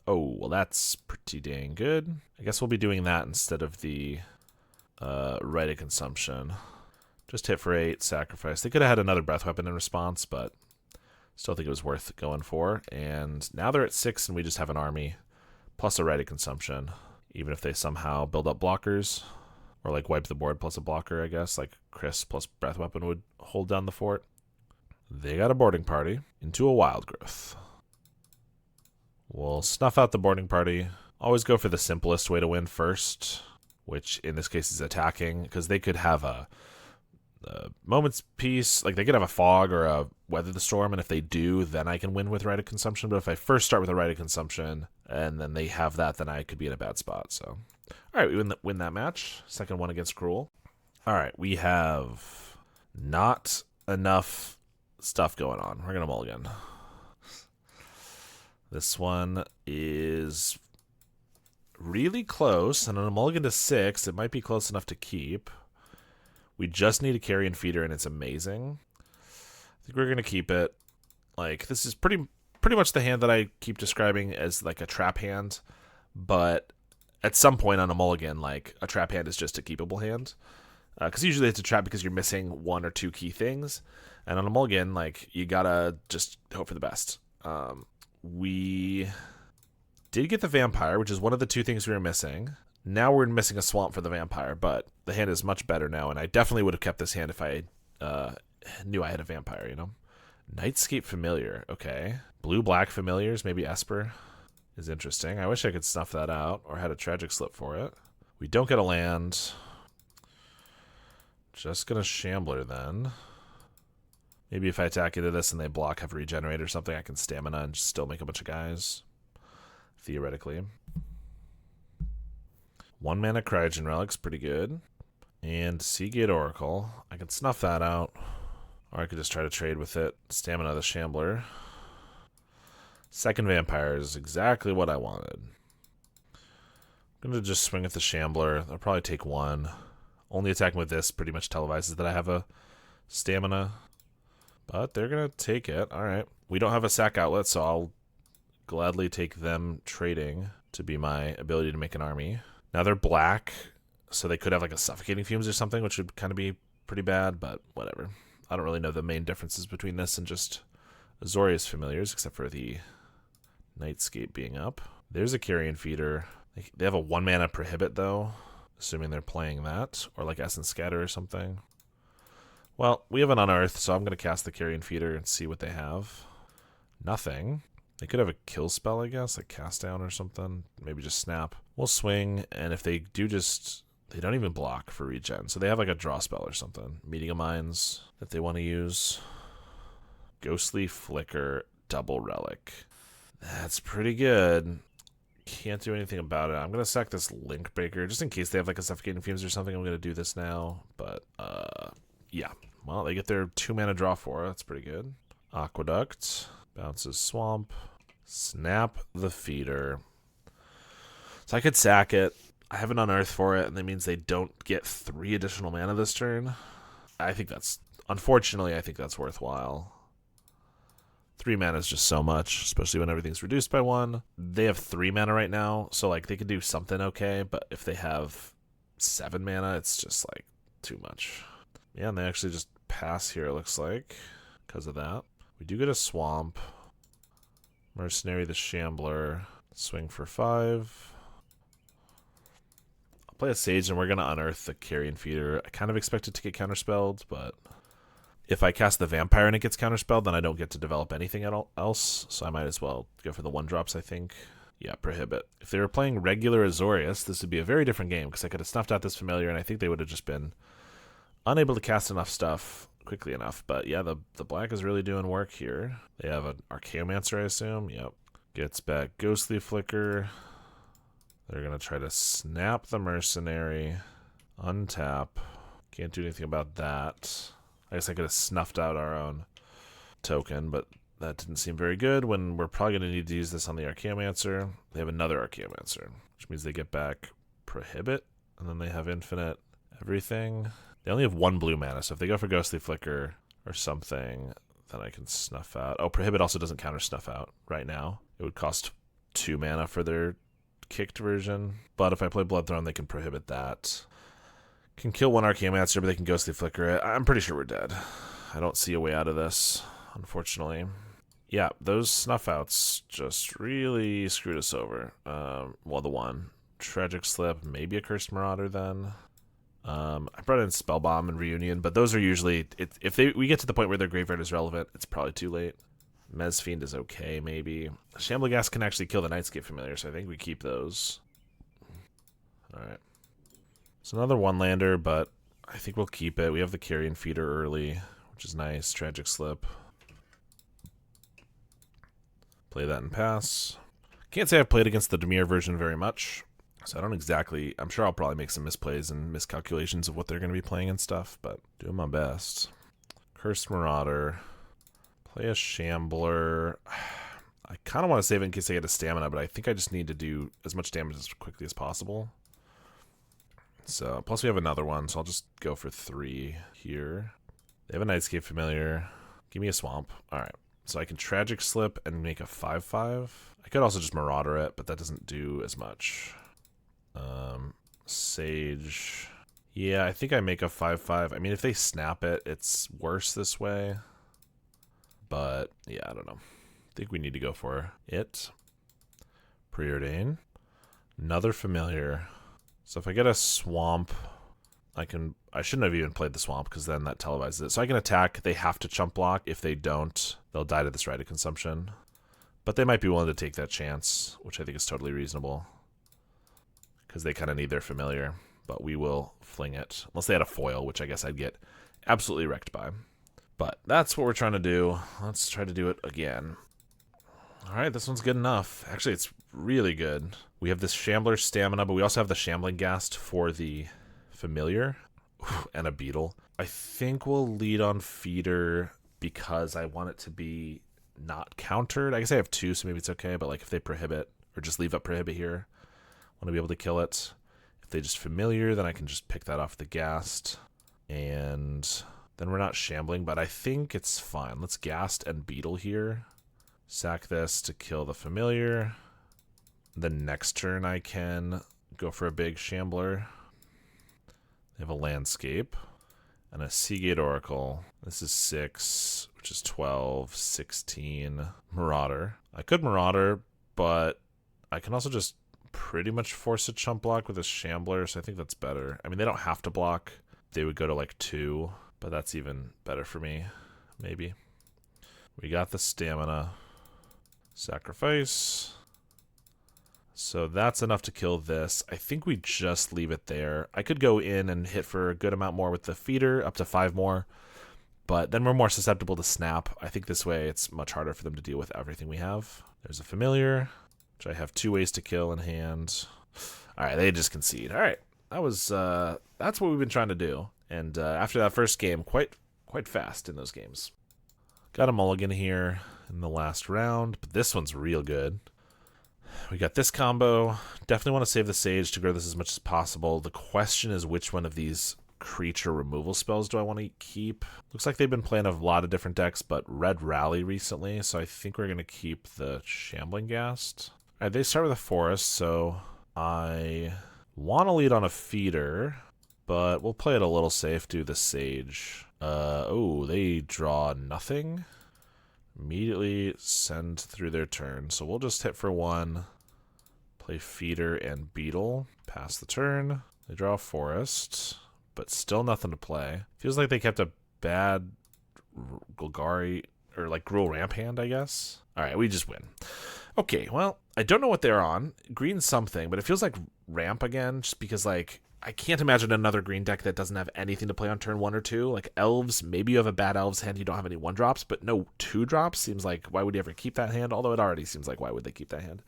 A: Oh, well, that's pretty dang good. I guess we'll be doing that instead of the Right of Consumption. Just hit for 8, sacrifice. They could have had another breath weapon in response, but still think it was worth going for. And now they're at 6, and we just have an army, plus a Right of Consumption. Even if they somehow build up blockers, or like wipe the board plus a blocker, I guess, like Chris plus breath weapon would hold down the fort. They got a boarding party into a Wild Growth. We'll snuff out the boarding party. Always go for the simplest way to win first, which in this case is attacking, because they could have a Moment's Peace, like they could have a Fog or a Weather the Storm, and if they do, then I can win with Right of Consumption. But if I first start with a Right of Consumption and then they have that, then I could be in a bad spot. So, all right, we win that match. Second one against Cruel. All right, we have not enough stuff going on. We're gonna mulligan. This one is really close, and on a mulligan to 6, it might be close enough to keep. We just need a carrion feeder, and it's amazing. I think we're going to keep it. Like, this is pretty much the hand that I keep describing as, like, a trap hand. But at some point on a mulligan, like, a trap hand is just a keepable hand. Because usually it's a trap because you're missing one or two key things. And on a mulligan, like, you got to just hope for the best. We did get the vampire, which is one of the two things we were missing. Now we're missing a swamp for the vampire, but the hand is much better now, and I definitely would have kept this hand if I knew I had a vampire, you know? Nightscape Familiar, okay. Blue-black familiars, maybe Esper, is interesting. I wish I could snuff that out, or had a Tragic Slip for it. We don't get a land. Just gonna Shambler then. Maybe if I attack into this and they block, have Regenerate or something, I can Stamina and just still make a bunch of guys. Theoretically. 1 mana Cryogen Relic's pretty good. And Seagate Oracle. I can snuff that out. Or I could just try to trade with it. Stamina the Shambler. Second Vampire is exactly what I wanted. I'm going to just swing at the Shambler. I'll probably take 1. Only attacking with this pretty much televises that I have a Stamina. But they're going to take it. Alright. We don't have a sack outlet, so I'll gladly take them trading to be my ability to make an army. Now they're black, so they could have like a Suffocating Fumes or something, which would kind of be pretty bad, but whatever. I don't really know the main differences between this and just Azorius Familiars, except for the Nightscape being up. There's a Carrion Feeder. They have a 1 mana Prohibit, though, assuming they're playing that, or like Essence Scatter or something. Well, we have an Unearth, so I'm going to cast the Carrion Feeder and see what they have. Nothing. They could have a kill spell, I guess, like cast down or something. Maybe just snap. We'll swing, and if they do just... They don't even block for regen, so they have like a draw spell or something. Meeting of Minds that they want to use. Ghostly Flicker, double relic. That's pretty good. Can't do anything about it. I'm going to sack this Link Breaker just in case they have like a Suffocating Fumes or something. I'm going to do this now, but yeah. Well, they get their 2 mana draw 4. That's pretty good. Aqueduct. Bounces Swamp. Snap the Feeder. So I could sack it. I have an Unearth for it, and that means they don't get 3 additional mana this turn. I think that's... Unfortunately, I think that's worthwhile. 3 mana is just so much, especially when everything's reduced by 1. They have 3 mana right now, so like they could do something okay, but if they have 7 mana, it's just like too much. Yeah, and they actually just pass here, it looks like, because of that. We do get a Swamp. Mercenary the Shambler. Swing for 5. I'll play a Sage, and we're going to unearth the Carrion Feeder. I kind of expect it to get counterspelled, but if I cast the Vampire and it gets counterspelled, then I don't get to develop anything else, so I might as well go for the 1-drops, I think. Yeah, Prohibit. If they were playing regular Azorius, this would be a very different game, because I could have snuffed out this Familiar, and I think they would have just been unable to cast enough stuff quickly enough. But yeah, the black is really doing work here. They have an Archaeomancer, I assume. Yep. Gets back Ghostly Flicker. They're going to try to snap the Mercenary. Untap. Can't do anything about that. I guess I could have snuffed out our own token, but that didn't seem very good when we're probably going to need to use this on the Archaeomancer. They have another Archaeomancer, which means they get back Prohibit, and then they have infinite everything. They only have 1 blue mana, so if they go for Ghostly Flicker or something, then I can snuff out. Oh, Prohibit also doesn't counter snuff out right now. It would cost 2 mana for their kicked version, but if I play Bloodthrone, they can prohibit that. Can kill 1 Archaeomancer, but they can Ghostly Flicker it. I'm pretty sure we're dead. I don't see a way out of this, unfortunately. Yeah, those snuff outs just really screwed us over. Well, the one. Tragic Slip, maybe a Cursed Marauder then. I brought in Spellbomb and Reunion, but those are usually... if we get to the point where their graveyard is relevant, it's probably too late. Mezfiend is okay, maybe. Shambleghast can actually kill the Nightscape Familiar, so I think we keep those. Alright. It's another 1-lander, but I think we'll keep it. We have the Carrion Feeder early, which is nice. Tragic Slip. Play that and pass. Can't say I've played against the Dimir version very much, so I don't exactly... I'm sure I'll probably make some misplays and miscalculations of what they're going to be playing and stuff, but doing my best. Cursed Marauder. Play a Shambler. I kind of want to save it in case I get a stamina, but I think I just need to do as much damage as quickly as possible. So, plus we have another one, so I'll just go for 3 here. They have a Nightscape Familiar. Give me a Swamp. Alright. So I can Tragic Slip and make a 5/5. I could also just Marauder it, but that doesn't do as much. Sage. Yeah, I think I make a 5/5. I mean, if they snap it, it's worse this way. But, yeah, I don't know. I think we need to go for it. Preordain. Another Familiar. So if I get a Swamp, I shouldn't have even played the Swamp because then that televises it. So I can attack. They have to chump block. If they don't, they'll die to this Rite of Consumption. But they might be willing to take that chance, which I think is totally reasonable. Because they kind of need their Familiar. But we will fling it. Unless they had a foil, which I guess I'd get absolutely wrecked by. But that's what we're trying to do. Let's try to do it again. Alright, this one's good enough. Actually, it's really good. We have this Shambler Stamina, but we also have the Shambling Ghast for the Familiar. And a Beetle. I think we'll lead on Feeder because I want it to be not countered. I guess I have 2, so maybe it's okay, but like if they prohibit, or just leave up Prohibit here, I want to be able to kill it. If they just Familiar, then I can just pick that off the Ghast. And then we're not shambling, but I think it's fine. Let's Ghast and Beetle here. Sack this to kill the Familiar. The next turn I can go for a big Shambler. They have a Landscape and a Seagate Oracle. This is 6, which is 12, 16. Marauder. I could Marauder, but I can also just pretty much force a chump block with a Shambler, so I think that's better. I mean, they don't have to block. They would go to like 2, but that's even better for me, maybe. We got the stamina. Sacrifice. So that's enough to kill this. I think we just leave it there. I could go in and hit for a good amount more with the feeder, up to 5 more. But then we're more susceptible to snap. I think this way it's much harder for them to deal with everything we have. There's a familiar, which I have 2 ways to kill in hand. All right, they just concede. All right, that's what we've been trying to do. And after that first game, quite fast in those games. Got a mulligan here in the last round, but this one's real good. We got this combo. Definitely want to save the Sage to grow this as much as possible. The question is which one of these creature removal spells do I want to keep? Looks like they've been playing a lot of different decks, but Red Rally recently, so I think we're going to keep the Shambling Ghast. All right, they start with a Forest, so I want to lead on a feeder, but we'll play it a little safe, do the Sage. Oh, they draw nothing. Immediately send through their turn, so we'll just hit for 1, play feeder and beetle, pass the turn. They draw a Forest, but still nothing to play. Feels like they kept a bad Golgari, or like Gruul Ramp hand, I guess. All right, we just win. Okay, well, I don't know what they're on. Green's something, but it feels like Ramp again, just because, like, I can't imagine another green deck that doesn't have anything to play on turn 1 or 2. Like Elves, maybe you have a bad Elves hand, you don't have any 1-drops, but no 2-drops. Seems like, why would you ever keep that hand? Although it already seems like, why would they keep that hand?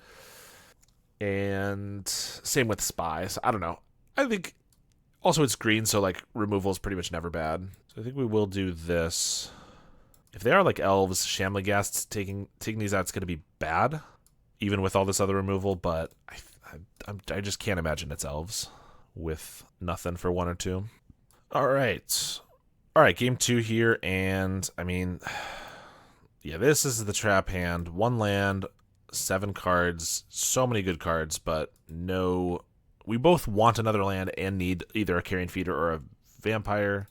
A: And same with Spies. I don't know. I think also it's green, so like removal is pretty much never bad. So I think we will do this. If they are like Elves, Shambling Ghast, taking these out is going to be bad, even with all this other removal, but I just can't imagine it's Elves with nothing for 1 or 2. All right, game 2 here, and I mean, yeah, this is the trap hand. 1 land, 7 cards, so many good cards, but no, we both want another land and need either a Carrion Feeder or a Vampire.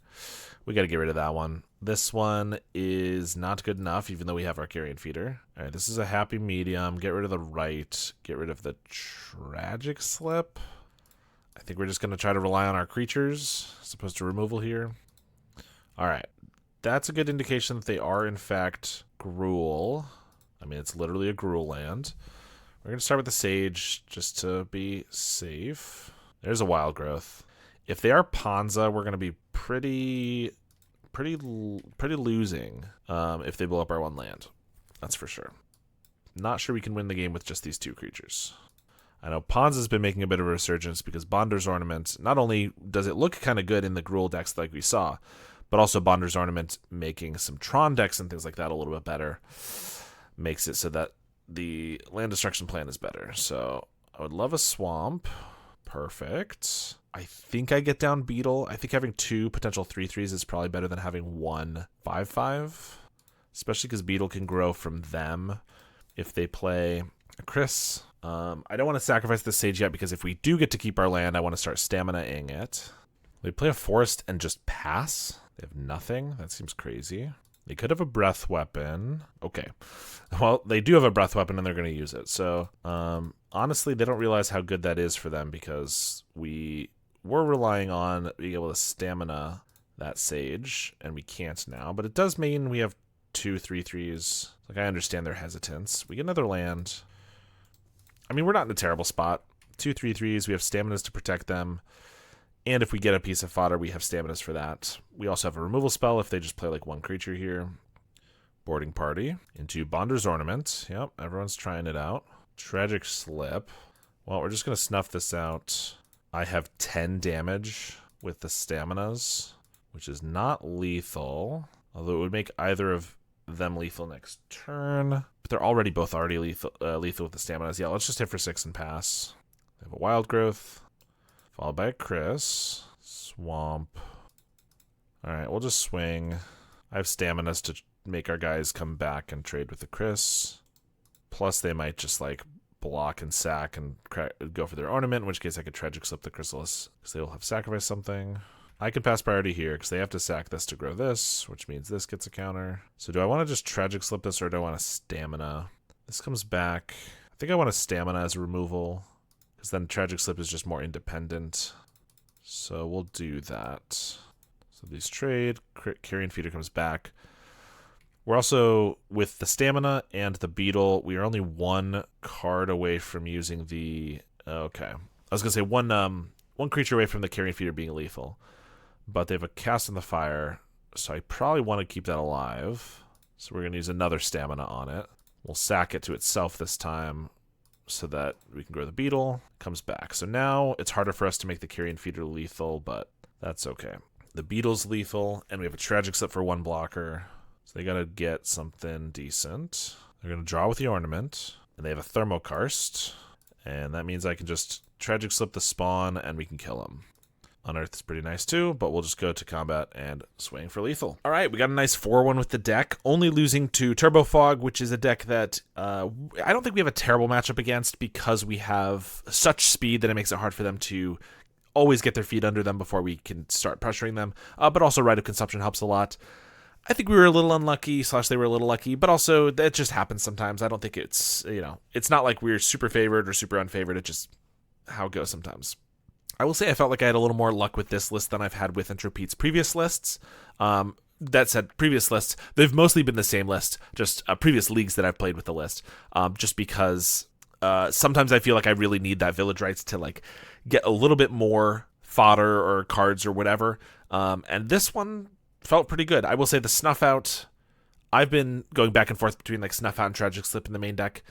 A: We got to get rid of that one. This one is not good enough, even though we have our Carrion Feeder. All right, this is a happy medium. Get rid of the right, get rid of the Tragic Slip. I think we're just going to try to rely on our creatures as opposed to removal here. All right. That's a good indication that they are, in fact, Gruul. I mean, it's literally a Gruul land. We're going to start with the Sage just to be safe. There's a Wild Growth. If they are Ponza, we're going to be pretty losing if they blow up our 1 land. That's for sure. Not sure we can win the game with just these 2 creatures. I know Ponza's been making a bit of a resurgence because Bonder's Ornament, not only does it look kind of good in the Gruul decks like we saw, but also Bonder's Ornament making some Tron decks and things like that a little bit better makes it so that the land destruction plan is better. So I would love a Swamp. Perfect. I think I get down Beetle. I think having 2 potential 3/3s is probably better than having 1 5/5, especially because Beetle can grow from them if they play a Chris. I don't want to sacrifice the Sage yet because if we do get to keep our land, I want to start stamina-ing it. They play a Forest and just pass. They have nothing. That seems crazy. They could have a Breath Weapon. Okay. Well, they do have a Breath Weapon and they're going to use it. So, honestly, they don't realize how good that is for them because we were relying on being able to stamina that Sage, and we can't now. But it does mean we have 2 3/3s. Like, I understand their hesitance. We get another land. I mean, we're not in a terrible spot. 2 3/3s. We have staminas to protect them. And if we get a piece of fodder, we have staminas for that. We also have a removal spell if they just play like 1 creature here. Boarding Party into Bonder's Ornament. Yep, everyone's trying it out. Tragic Slip. Well, we're just going to snuff this out. I have 10 damage with the staminas, which is not lethal. Although it would make either of them lethal next turn. But they're already lethal with the staminas. Yeah, let's just hit for 6 and pass. They have a Wild Growth. Followed by a Chris. Swamp. Alright, we'll just swing. I have staminas to make our guys come back and trade with the Chris. Plus they might just like block and sack and go for their ornament, in which case I could Tragic Slip the Chrysalis because they will have sacrificed something. I can pass priority here because they have to sack this to grow this, which means this gets a counter. So do I want to just Tragic Slip this or do I want a Stamina? This comes back. I think I want a Stamina as a removal because then Tragic Slip is just more independent. So we'll do that. So these trade. Carrion Feeder comes back. We're also, with the stamina and the beetle, we are only one card away from using the... Okay. I was going to say one creature away from the carrion feeder being lethal. But they have a cast on the fire, so I probably want to keep that alive. So we're going to use another stamina on it. We'll sack it to itself this time so that we can grow the beetle. Comes back. So now it's harder for us to make the carrion feeder lethal, but that's okay. The beetle's lethal, and we have a tragic slip for one blocker. So they got to get something decent. They're going to draw with the ornament, and they have a thermokarst, and that means I can just tragic slip the spawn, and we can kill him. Unearth is pretty nice too, but we'll just go to combat and swing for lethal. All right, we got a nice 4-1 with the deck, only losing to Turbo Fog, which is a deck that I don't think we have a terrible matchup against because we have such speed that it makes it hard for them to always get their feet under them before we can start pressuring them, but also Rite of Consumption helps a lot. I think we were a little unlucky, / they were a little lucky, but also that just happens sometimes. I don't think it's, it's not like we're super favored or super unfavored. It's just how it goes sometimes. I will say I felt like I had a little more luck with this list than I've had with Entropete's previous lists. That said, previous lists, they've mostly been the same list, just previous leagues that I've played with the list, just because sometimes I feel like I really need that village rights to like get a little bit more fodder or cards or whatever. And this one felt pretty good. I will say the Snuff Out, I've been going back and forth between like Snuff Out and Tragic Slip in the main deck.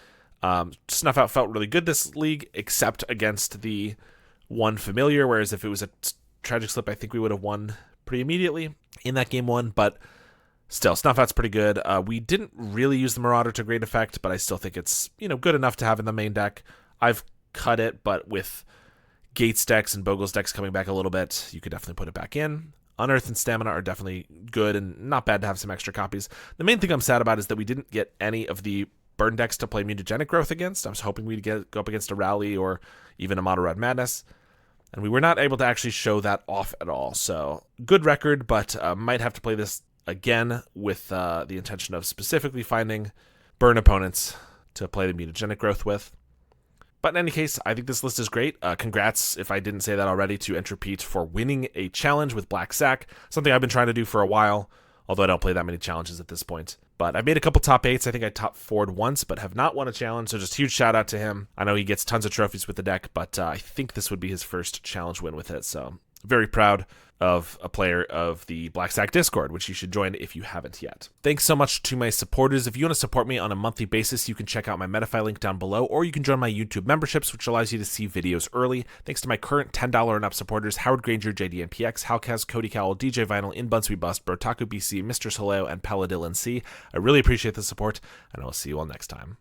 A: Snuff Out felt really good this league, except against the one familiar, whereas if it was a Tragic Slip, I think we would have won pretty immediately in that game one, but still, Snuff Out's pretty good. We didn't really use the Marauder to great effect, but I still think it's, good enough to have in the main deck. I've cut it, but with Gates decks and Bogle's decks coming back a little bit, you could definitely put it back in. Unearth and Stamina are definitely good and not bad to have some extra copies. The main thing I'm sad about is that we didn't get any of the burn decks to play Mutagenic Growth against. I was hoping we'd go up against a Rally or even a Mono Red Madness, and we were not able to actually show that off at all. So, good record, but might have to play this again with the intention of specifically finding burn opponents to play the Mutagenic Growth with. But in any case, I think this list is great. Congrats, if I didn't say that already, to Entropete for winning a challenge with Black Sack, something I've been trying to do for a while, although I don't play that many challenges at this point. But I've made a couple top 8s. I think I top 4'd once, but have not won a challenge, so just huge shout out to him. I know he gets tons of trophies with the deck, but I think this would be his first challenge win with it, so very proud of a player of the Black Sack Discord, which you should join if you haven't yet. Thanks so much to my supporters. If you want to support me on a monthly basis, you can check out my Metafy link down below, or you can join my YouTube memberships, which allows you to see videos early. Thanks to my current $10 and up supporters, Howard Granger, JDNPX, Halkaz, Cody Cowell, DJ Vinyl, In Buns We Bust, Brotaku BC, Mr. Soleo, and Paladil C. I really appreciate the support, and I will see you all next time.